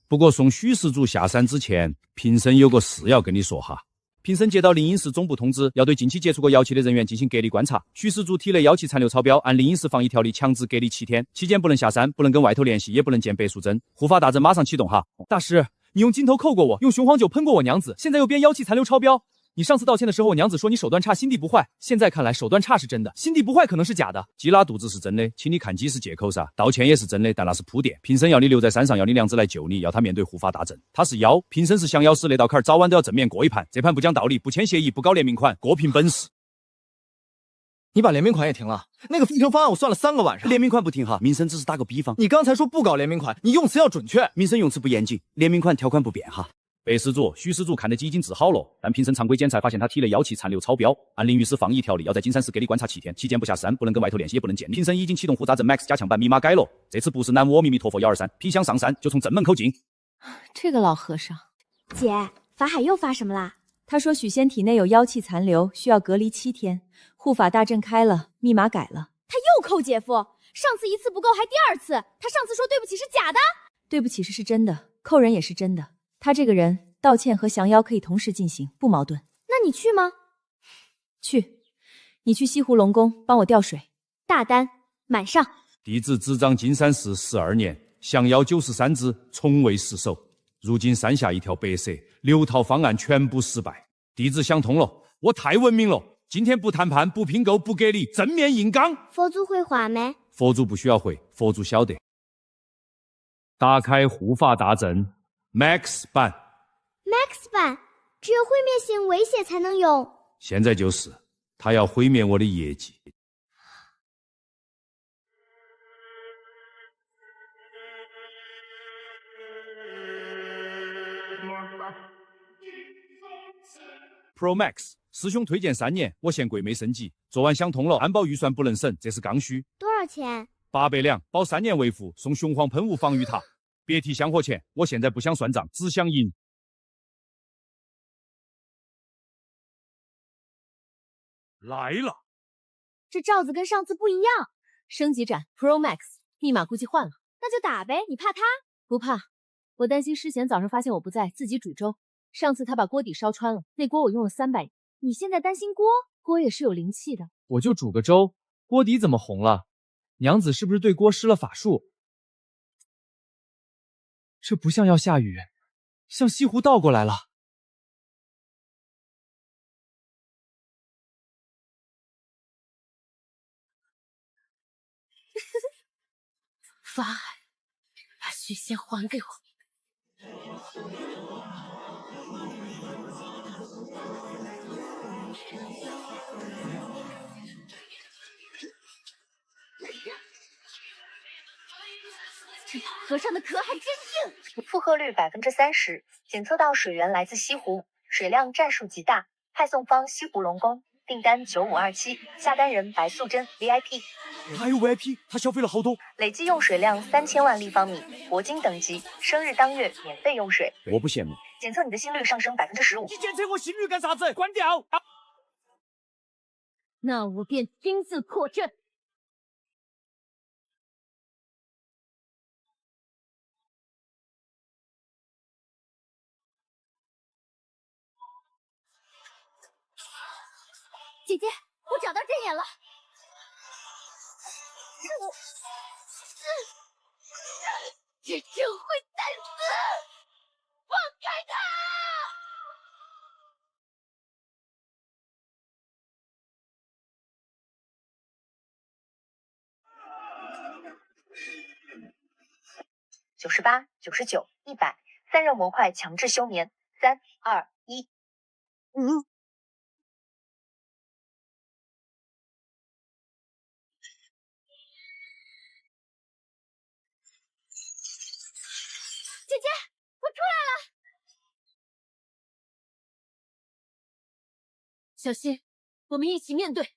不过送许施主下山之前，评审有个事要跟你说哈。评审接到灵隐寺总部通知，要对近期接触过妖气的人员进行隔离观察。许施主体内妖气残留超标，按灵隐寺防疫条例强制隔离7天，期间不能下山，不能跟外头联系，也不能见白素贞。护法大阵马上启动哈。大师，你用金头扣过我，用雄黄酒喷过我娘子，现在又编妖气残留超标。你上次道歉的时候，我娘子说你手段差，心地不坏。现在看来，手段差是真的，心地不坏可能是假的。鸡拉肚子是真的，请你看鸡是借口噻。道歉也是真的，但那是铺垫。评审要你留在山上，要你娘子来救你，要他面对护法大阵。他是妖，评审是降妖师，那道坎儿早晚都要正面过一盘。这盘不讲道理，不签协议，不搞联名款，各凭本事。你把联名款也停了，那个分成方案我算了3个晚上。联名款不停哈，民生只是打个比方。你刚才说不搞联名款，你用词要准确。民生用词不严谨，联名款条款不变哈。被事主、许事主看得几已经治好了，但评审常规检查发现他体内药气残留超标，按淋浴室放一条例，要在金山市隔离观察7天，期间不下山，不能跟外头联系，也不能见你。评审已经启动复杂症 Max 加强版，密码改了，这次不是南无阿弥陀佛123，皮箱上山就从正门口进。这个老和尚，姐，法海又发什么啦？他说许仙体内有妖气残留，需要隔离7天。护法大阵开了，密码改了。他又扣姐夫，上次1次不够，还第2次。他上次说对不起是假的，对不起是真的，扣人也是真的。他这个人，道歉和降妖可以同时进行，不矛盾。那你去吗？去，你去西湖龙宫帮我调水。大单，满上。弟子执掌金山寺12年，降妖93只，从未失手。如今山下一条白蛇，6套方案全部失败。弟子想通了，我太文明了。今天不谈判，不拼购，不给力，正面硬刚。佛祖会画没？佛祖不需要会，佛祖晓得。打开护法大阵 Max 版。Max 版只有毁灭性威胁才能用。现在就是，他要毁灭我的业绩。Pro Max， 师兄推荐3年，我现贵没升级，做完想通了，安保预算不能省，这是刚需。多少钱？800两，保3年为付，送雄黄喷雾防御塔。别提香火钱，我现在不想算账，只想赢。来了，这罩子跟上次不一样，升级版 Pro Max， 密码估计换了。那就打呗，你怕他？不怕，我担心诗贤早上发现我不在，自己煮粥。上次他把锅底烧穿了，那锅我用了300。你现在担心锅？锅也是有灵气的。我就煮个粥，锅底怎么红了？娘子是不是对锅施了法术？这不像要下雨，像西湖倒过来了。法海，把许仙还给我。这老和尚的壳还真硬。复合率30%，检测到水源来自西湖，水量占数极大。派送方西湖龙宫，订单9527，下单人白素贞 VIP。还有 VIP， 他消费了好多，累计用水量3000万立方米，铂金等级，生日当月免费用水。我不羡慕。检测你的心率上升15%。你检测我心率干啥子？关掉！那我便亲自破阵。姐姐，我找到针眼了。这真会担死！放开他！98、99、100，散热模块强制休眠。3、2、1。姐姐，我出来了！小心，我们一起面对。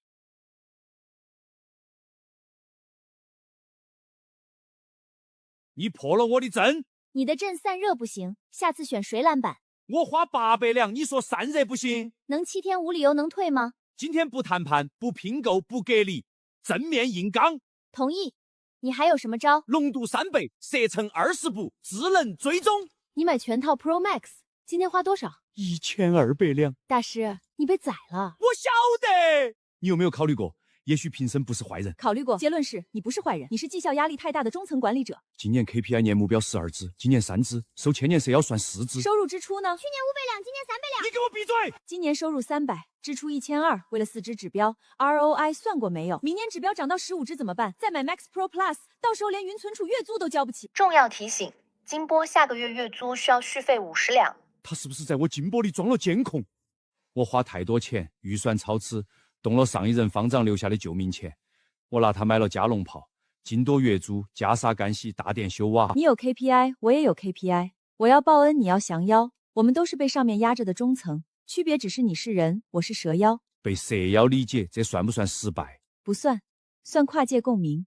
你破了我的阵，你的阵散热不行，下次选水缆板。我花800两，你说散热不行？能7天无理由能退吗？今天不谈判，不拼购，不给力，正面硬刚。同意。你还有什么招？浓度3倍，射程20步，智能追踪。你买全套 Pro Max， 今天花多少？1200两。大师，你被宰了。我晓得。你有没有考虑过，也许评审不是坏人？考虑过，结论是你不是坏人，你是绩效压力太大的中层管理者。今年 KPI 年目标12只，今年3只，收千年社要算4只。收入支出呢？去年500两，今年300两。你给我闭嘴！今年收入300，支出1200，为了4只指标 ，ROI 算过没有？明年指标涨到15只怎么办？再买 Max Pro Plus， 到时候连云存储月租都交不起。重要提醒：金波下个月月租需要续费50两。他是不是在我金波里装了监控？我花太多钱，预算超支，动了上一任方丈留下的救命钱，我拿它买了加农炮、金多月珠、袈裟干洗、大殿修瓦。你有 KPI， 我也有 KPI， 我要报恩，你要降妖，我们都是被上面压着的中层，区别只是你是人，我是蛇妖。被蛇妖理解，这算不算失败？不算，算跨界共鸣。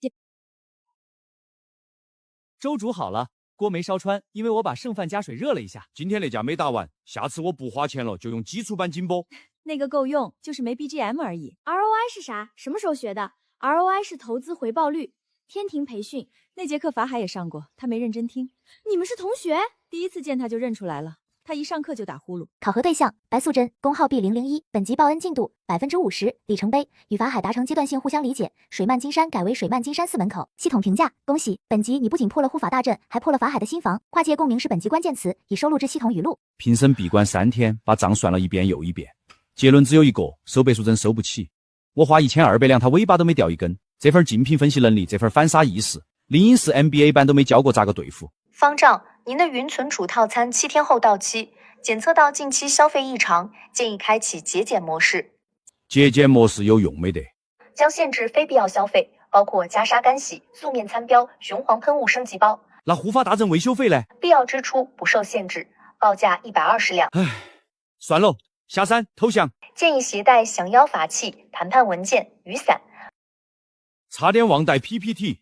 粥煮好了，锅没烧穿，因为我把剩饭加水热了一下。今天那家没打完，下次我不花钱了，就用基础版金波。那个够用，就是没 BGM 而已。 ROI 是啥？什么时候学的？ ROI 是投资回报率。天庭培训那节课法海也上过，他没认真听。你们是同学？第一次见他就认出来了，他一上课就打呼噜。考核对象白素贞，工号 B001，本集报恩进度50%，里程碑与法海达成阶段性互相理解，水漫金山改为水漫金山4门口。系统评价：恭喜，本集你不仅破了护法大阵，还破了法海的心房。跨界共鸣是本集关键词，已收录至系统语录。平生闭关3天，把账算了一遍又一遍，结论只有一个：收白素贞收不起。我花1200两，他尾巴都没掉一根。这份竞品分析能力，这份反杀意识，灵隐寺 MBA 班都没教过咋个对付。方丈，您的云存储套餐7天后到期，检测到近期消费异常，建议开启节俭模式。节俭模式有用没得？将限制非必要消费，包括袈裟干洗、素面餐标、雄黄喷雾升级包。那护法大阵维修费呢？必要支出不受限制，报价120两。唉，算了，下山投降。建议携带降妖法器、谈判文件、雨伞。差点忘带 PPT，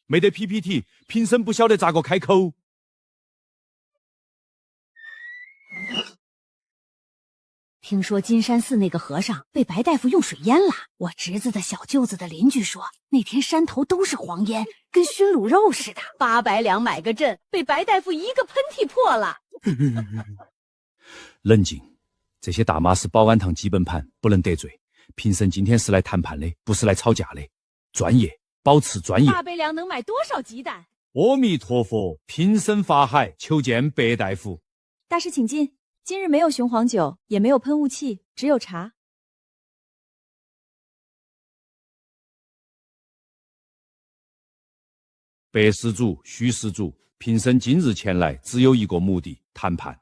没得 PPT， 平生不晓得咋个开口。听说金山寺那个和尚被白大夫用水淹了，我侄子的小舅子的邻居说，那天山头都是黄烟，跟熏卤肉似的。800两买个阵，被白大夫一个喷嚏破了。冷静，这些大妈是保安堂基本盘，不能得罪。平生今天是来谈判的，不是来吵架的。专业，保持专业。 800两能买多少鸡蛋？阿弥陀佛，平生法海，求见白大夫。大师请进。今日没有雄黄酒，也没有喷雾器，只有茶。白施主、徐施主，平生今日前来，只有一个目的：谈判。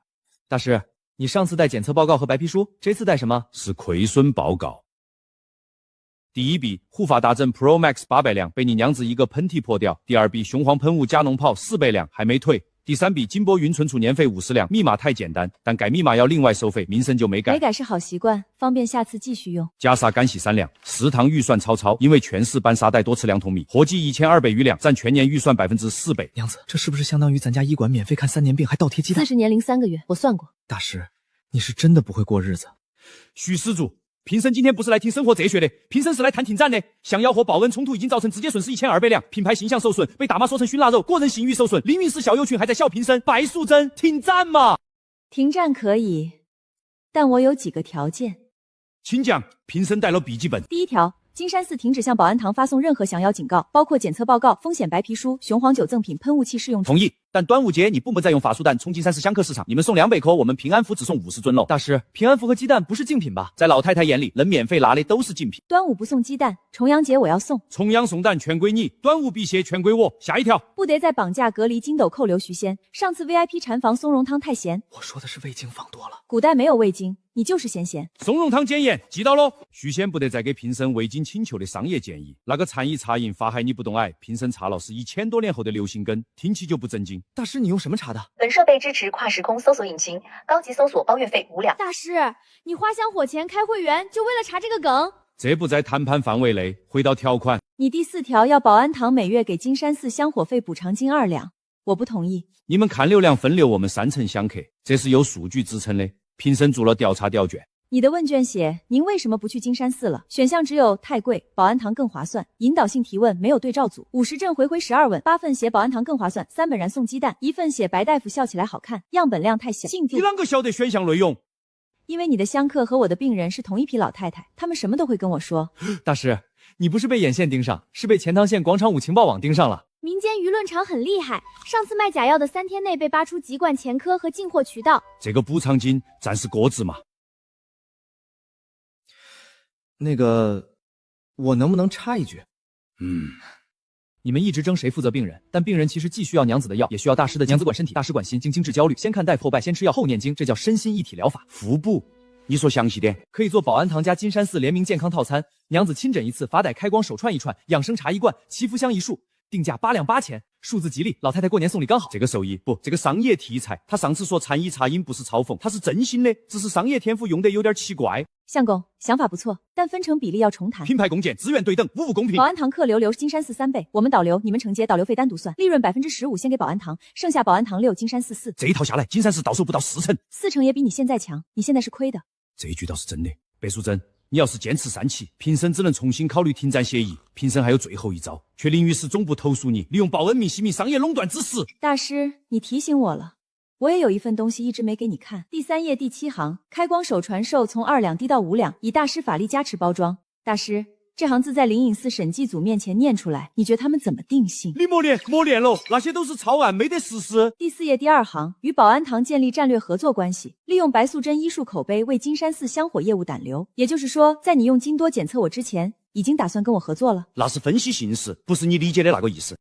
大师，你上次带检测报告和白皮书，这次带什么？是亏损报告。第一笔护发大阵 Pro Max 800两被你娘子一个喷嚏破掉，第二笔雄黄喷雾加农炮400两还没退，第三笔金波云存储年费50两，密码太简单，但改密码要另外收费，名声就没改。没改是好习惯，方便下次继续用。袈裟干洗3两，食堂预算超超，因为全市搬沙袋多吃2桶米，合计1200余两，占全年预算4倍。娘子，这是不是相当于咱家医馆免费看3年病还倒贴鸡蛋？ 40年零3个月，我算过。大师，你是真的不会过日子。徐施主，平生今天不是来听生活哲学的，平生是来谈停战的。降妖和报恩冲突已经造成直接损失1200两，品牌形象受损，被大妈说成熏腊肉，个人信誉受损。凌云寺小友群还在笑平生，白素贞停战嘛？停战可以，但我有几个条件。请讲。平生带了笔记本。第一条，金山寺停止向保安堂发送任何降妖警告，包括检测报告、风险白皮书、雄黄酒赠品、喷雾器试用。同意。但端午节你不能再用法术弹冲金山寺香客市场，你们送200颗，我们平安符只送50尊喽。大师，平安符和鸡蛋不是竞品吧？在老太太眼里，能免费拿的都是竞品。端午不送鸡蛋，重阳节我要送。重阳送蛋全归你，端午辟邪全归我。下一条，不得再绑架隔离金斗扣留徐仙。上次 VIP 禅房松茸汤太咸。我说的是味精放多了。古代没有味精，你就是咸咸。松茸汤检验记到喽。徐仙不得再给平生味精请求的商业建议。那个禅意茶饮法海你不懂爱，平生茶了是1000多年后的流行梗，听起就不正经。大师，你用什么茶的？本设备支持跨时空搜索引擎，高级搜索包月费5两。大师，你花香火钱开会员，就为了查这个梗？这不在谈判范围内。回到条款，你第4条要保安堂每月给金山寺香火费补偿金2两，我不同意。你们看流量分流我们3成香客，这是有数据支撑的。平生做了调查调卷。你的问卷写您为什么不去金山寺了？选项只有太贵、保安堂更划算。引导性提问没有对照组，50阵回12问，8份写保安堂更划算，3本然送鸡蛋，1份写白大夫笑起来好看，样本量太小。你啷个晓得选项内容？因为你的香客和我的病人是同一批老太太，他们什么都会跟我说。大师，你不是被眼线盯上，是被钱塘县广场舞情报网盯上了。民间舆论场很厉害，上次卖假药的3天内被扒出籍贯前科和进货渠道。这个补偿金暂时搁置嘛。那个，我能不能插一句？你们一直争谁负责病人，但病人其实既需要娘子的药，也需要大师的。娘子管身体，大师管心，经精治焦虑。先看大夫后拜，先吃药后念经，这叫身心一体疗法。腹部你说详细点。可以做保安堂加金山寺联名健康套餐，娘子亲诊一次，法傣开光手串一串，养生茶一罐，祈福香一束，定价8两8钱，数字吉利，老太太过年送礼刚好。这个手艺不，这个商业题材。他上次说餐饮茶饮不是嘲讽，他是真心的，只是商业天赋用得有点奇怪。相公，想法不错，但分成比例要重谈。品牌共建，资源对等，服务公平。保安堂客流金山寺3倍，我们导流，你们承接，导流费单独算，利润15%先给保安堂，剩下保安堂6，金山寺4。这一套下来，金山寺到手不到4成，4成也比你现在强，你现在是亏的。这一句倒是真的。白素贞，你要是坚持3期，评审只能重新考虑停战协议。评审还有最后一招，却林御史总部投诉你利用报恩明洗米商业垄断之实。大师，你提醒我了。我也有一份东西一直没给你看，第3页第7行，开光手传授从2两低到5两，以大师法力加持包装。大师，这行字在灵隐寺审计组面前念出来，你觉得他们怎么定性？你默念喽，那些都是草案，没得实施。第4页第2行，与保安堂建立战略合作关系，利用白素贞医术口碑为金山寺香火业务胆流。也就是说，在你用金多检测我之前，已经打算跟我合作了。那是分析形势，不是你理解的那个意思。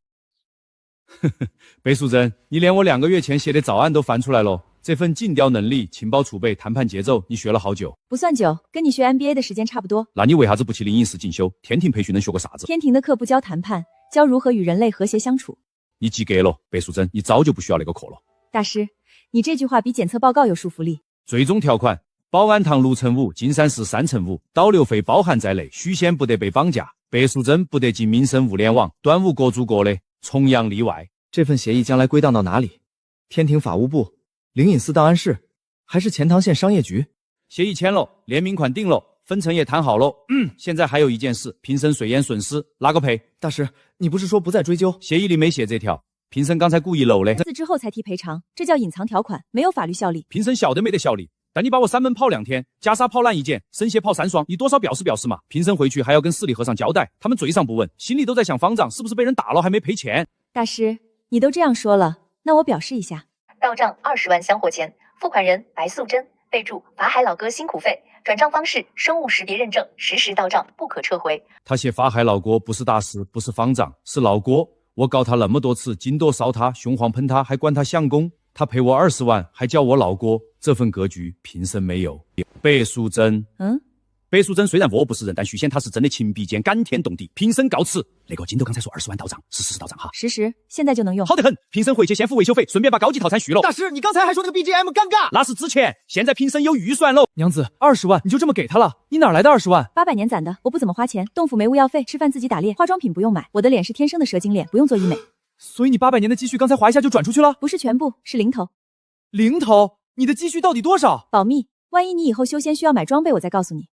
白素贞，你连我2个月前写的造案都翻出来了。这份尽调能力、情报储备、谈判节奏，你学了好久？不算久，跟你学 MBA 的时间差不多。那你为啥子不去灵隐寺进修？天庭培训能学个啥子？天庭的课不教谈判，教如何与人类和谐相处。你及格了，白素贞，你早就不需要那个课了。大师，你这句话比检测报告有说服力。最终条款：保安堂6成5，金山寺3成5，导流费包含在内，许仙不得被绑架，白素贞不得进民生物联网，端午各做各的，重阳例外。这份协议将来归档到哪里？天庭法务部、灵隐寺档案室，还是钱塘县商业局？协议签了，联名款定了，分成也谈好了。现在还有一件事，评审随言顺失，哪个赔？大师，你不是说不再追究？协议里没写这条，评审刚才故意漏的。之后才提赔偿，这叫隐藏条款，没有法律效力。评审晓得没得效力，但你把我3门跑2天，袈裟跑烂1件，神鞋跑3双，你多少表示嘛？评审回去还要跟司礼和尚交代，他们嘴上不问，心里都在想方丈是不是被人打了还没赔钱。大师，你都这样说了，那我表示一下。到账20万香火钱，付款人白素贞，备注法海老哥辛苦费，转账方式生物识别认证，实时到账，不可撤回。他写法海老哥不是大师，不是方丈，是老郭。我告他那么多次，金多烧他，雄黄喷他，还管他相公，他赔我20万，还叫我老郭，这份格局评审没有。白素贞，白素贞虽然我不是人，但许仙他是真的情比肩，感天动地。评审告辞。那个金豆刚才说20万到账，是实时到账哈。实时，现在就能用。好得很，评审回去先付维修费，顺便把高级套餐续了。大师，你刚才还说那个 BGM 尴尬，那是之前，现在评审有预算了。娘子，20万你就这么给他了？你哪来的20万？800年攒的，我不怎么花钱，洞府没物药费，吃饭自己打猎，化妆品不用买，我的脸是天生的蛇精脸，不用做医美。所以你800年的积蓄刚才划一下就转出去了？不是全部，是零头。零头？你的积蓄到底多少？保密，万一你以后修仙需要买装备，我再告诉你。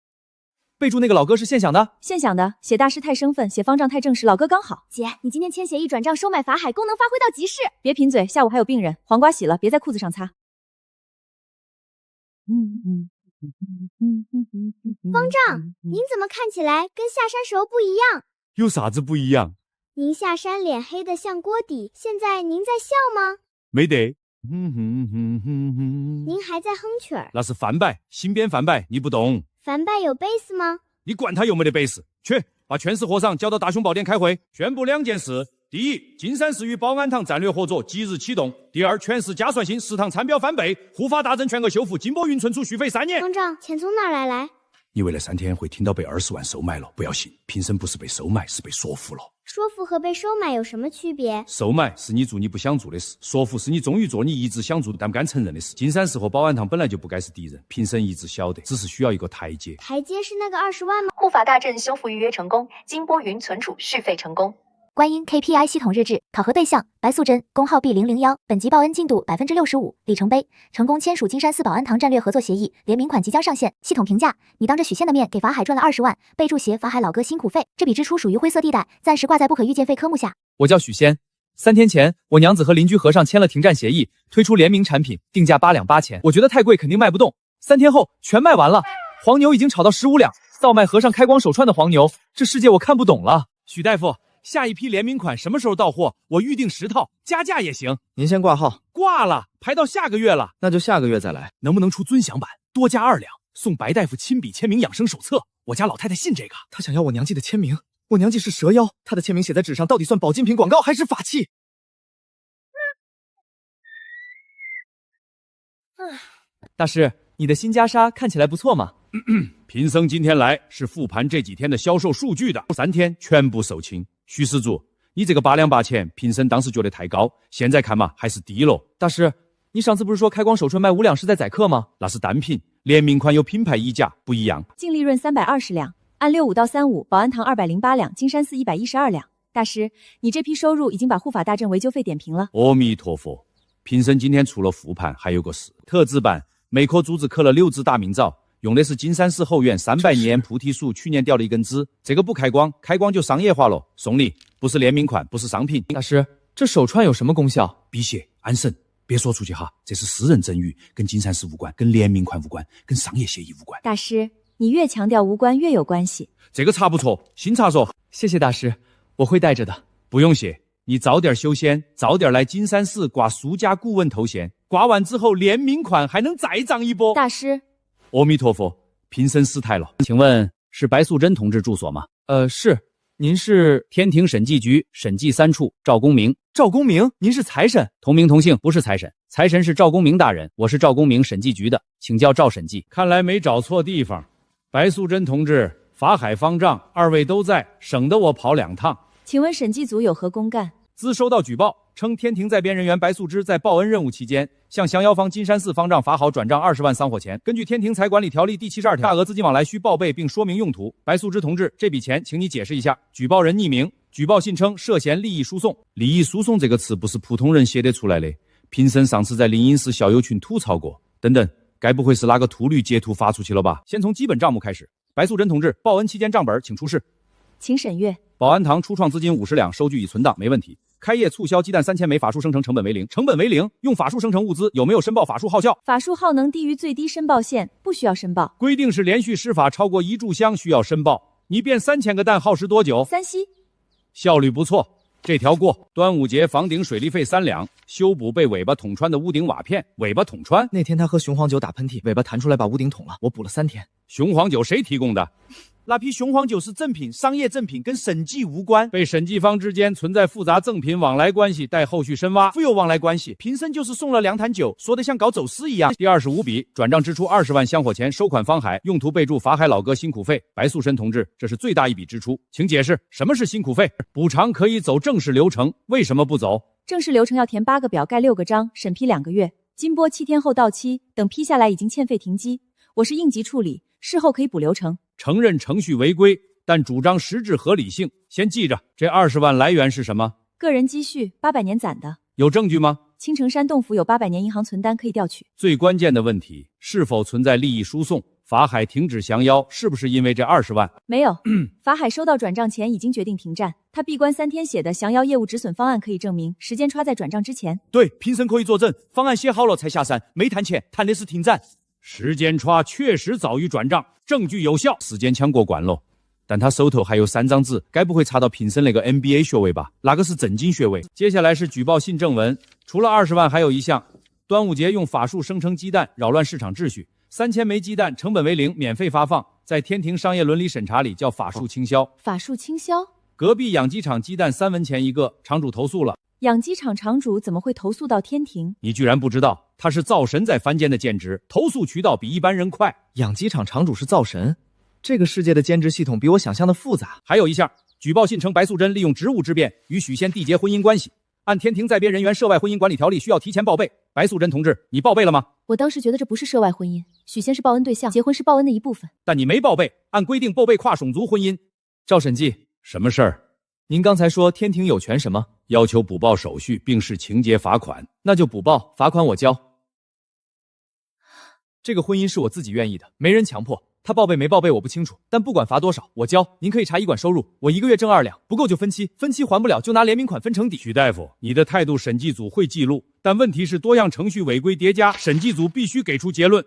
备注那个老哥是现想的，现想的，写大师太生分，写方丈太正式，老哥刚好。姐，你今天签协议转账收买法海，功能发挥到极致。别贫嘴，下午还有病人，黄瓜洗了，别在裤子上擦。方丈，您怎么看起来跟下山时候不一样？有啥子不一样？您下山脸黑的像锅底，现在您在笑吗？没得。您还在哼曲儿？那是翻摆，新编翻摆，你不懂。翻摆有贝斯吗？你管他有没得贝斯，去把全市和尚叫到大雄宝殿开会，宣布2件事：第一，金山寺与保安堂战略合作即日启动；第二，全市加算性食堂餐标翻倍，护法大阵全额修复，金波云存储续费3年。方丈，钱从哪儿来？你为了3天会听到被20万收买了，不要信，评审不是被收买，是被说服了。说服和被收买有什么区别？收买是你做你不想做的事，说服是你终于做你一直想做但不敢承认的事。金山寺和保安堂本来就不该是敌人，评审一直晓得，只是需要一个台阶。台阶是那个20万吗？护法大阵修复预约成功，金波云存储续费成功。观音 KPI 系统日志，考核对象白素贞，工号 B001，本集报恩进度65%，里程碑，成功签署金山寺保安堂战略合作协议，联名款即将上线。系统评价：你当着许仙的面给法海赚了20万，备注写法海老哥辛苦费，这笔支出属于灰色地带，暂时挂在不可预见费科目下。我叫许仙。3天前，我娘子和邻居和尚签了停战协议，推出联名产品，定价8两8钱。我觉得太贵，肯定卖不动。3天后全卖完了，黄牛已经炒到15两，造卖和尚开光手串的黄牛，这世界我看不懂了。许大夫，下一批联名款什么时候到货？我预定10套，加价也行。您先挂号。挂了，排到下个月了。那就下个月再来。能不能出尊享版，多加2两，送白大夫亲笔签名养生手册？我家老太太信这个。她想要我娘记的签名，我娘记是蛇妖，她的签名写在纸上，到底算保健品广告还是法器？大师，你的新袈裟看起来不错嘛。贫僧今天来是复盘这几天的销售数据的，3天全部售罄。徐施主，你这个8两8钱，贫僧当时觉得太高，现在看嘛还是低了。大师，你上次不是说开光手串卖5两是在宰客吗？那是单品，联名款有品牌溢价，不一样。净利润320两，按65到35，保安堂208两，金山寺112两。大师，你这批收入已经把护法大阵维修费点平了。阿弥陀佛，贫僧今天除了复盘，还有个事，特制版每颗珠子刻了6只大明枣。用的是金山寺后院300年菩提树去年掉的一根枝，这个不开光，开光就商业化了。送礼，不是联名款，不是商品。大师，这手串有什么功效？辟邪安神，别说出去哈，这是私人赠与，跟金山寺无关，跟联名款无关，跟商业协议无关。大师，你越强调无关越有关系。这个茶不错，新茶说。谢谢大师，我会带着的。不用谢，你早点修仙，早点来金山寺挂苏家顾问头衔，挂完之后联名款还能再涨一波。大师，阿弥陀佛，贫僧失态了。请问是白素贞同志住所吗？是。您是天庭审计局审计3处赵公明。赵公明，您是财神？同名同姓，不是财神。财神是赵公明大人，我是赵公明审计局的，请叫赵审计。看来没找错地方。白素贞同志、法海方丈2位都在，省得我跑2趟。请问审计组有何公干？兹收到举报，称天庭在编人员白素芝在报恩任务期间，向降妖方金山寺方丈法好转账20万丧火钱。根据天庭财管理条例第72条，大额资金往来需报备并说明用途。白素芝同志，这笔钱请你解释一下。举报人匿名，举报信称涉嫌利益输送。利益输送这个词不是普通人写得出来的，贫僧上次在灵隐寺校友群吐槽过。等等，该不会是哪个秃驴截图发出去了吧？先从基本账目开始。白素贞同志，报恩期间账本请出示。请审阅。保安堂初创资金50两，收据已存档，没问题。开业促销鸡蛋3000枚，法术生成成本为0，成本为0。用法术生成物资，有没有申报法术耗效？法术耗能低于最低申报线，不需要申报。规定是连续施法超过1炷香需要申报。你变3000个蛋耗时多久？3息。效率不错，这条过。端午节房顶水利费3两，修补被尾巴捅穿的屋顶瓦片。尾巴捅穿？那天他喝雄黄酒打喷嚏，尾巴弹出来把屋顶捅了，我补了3天。雄黄酒谁提供的？那批雄黄酒是正品，商业正品，跟审计无关。被审计方之间存在复杂赠品往来关系，待后续深挖。负有往来关系，贫僧就是送了2坛酒，说的像搞走私一样。第25笔，转账支出20万香火钱，收款方海，用途备注法海老哥辛苦费。白素贞同志，这是最大一笔支出，请解释什么是辛苦费？补偿可以走正式流程，为什么不走？正式流程要填8个表，盖6个章，审批2个月，金波7天后到期，等批下来已经欠费停机。我是应急处理，事后可以补流程。承认程序违规，但主张实质合理性。先记着，这20万来源是什么？个人积蓄，800年攒的。有证据吗？青城山洞府有800年银行存单可以调取。最关键的问题，是否存在利益输送？法海停止降妖，是不是因为这20万？没有，法海收到转账前已经决定停战。他闭关3天写的降妖业务止损方案可以证明，时间插在转账之前。对，贫僧可以作证，方案写好了才下山，没谈钱，谈的是停战。时间差确实早于转账，证据有效，时间抢过关了。但他手头还有3张纸，该不会查到贫僧那个 MBA 学位吧？那个是正经学位。接下来是举报信正文，除了20万，还有一项：端午节用法术生成鸡蛋，扰乱市场秩序，3000枚鸡蛋，成本为0，免费发放，在天庭商业伦理审查里叫法术倾销。法术倾销？隔壁养鸡场鸡蛋3文钱一个，场主投诉了。养鸡场场主怎么会投诉到天庭？你居然不知道，他是灶神在凡间的兼职，投诉渠道比一般人快。养鸡场场主是灶神？这个世界的兼职系统比我想象的复杂。还有一项，举报信称白素贞利用职务之便与许仙缔结婚姻关系，按天庭在编人员涉外婚姻管理条例需要提前报备。白素贞同志，你报备了吗？我当时觉得这不是涉外婚姻，许仙是报恩对象，结婚是报恩的一部分。但你没报备，按规定报备跨种族婚姻。赵审计，什么事儿？您刚才说天庭有权什么？要求补报手续，并视情节罚款。那就补报，罚款我交。这个婚姻是我自己愿意的，没人强迫。他报备没报备我不清楚，但不管罚多少，我交。您可以查医馆收入，我1个月挣2两，不够就分期，分期还不了就拿联名款分成底。许大夫，你的态度审计组会记录，但问题是多样程序违规叠加，审计组必须给出结论。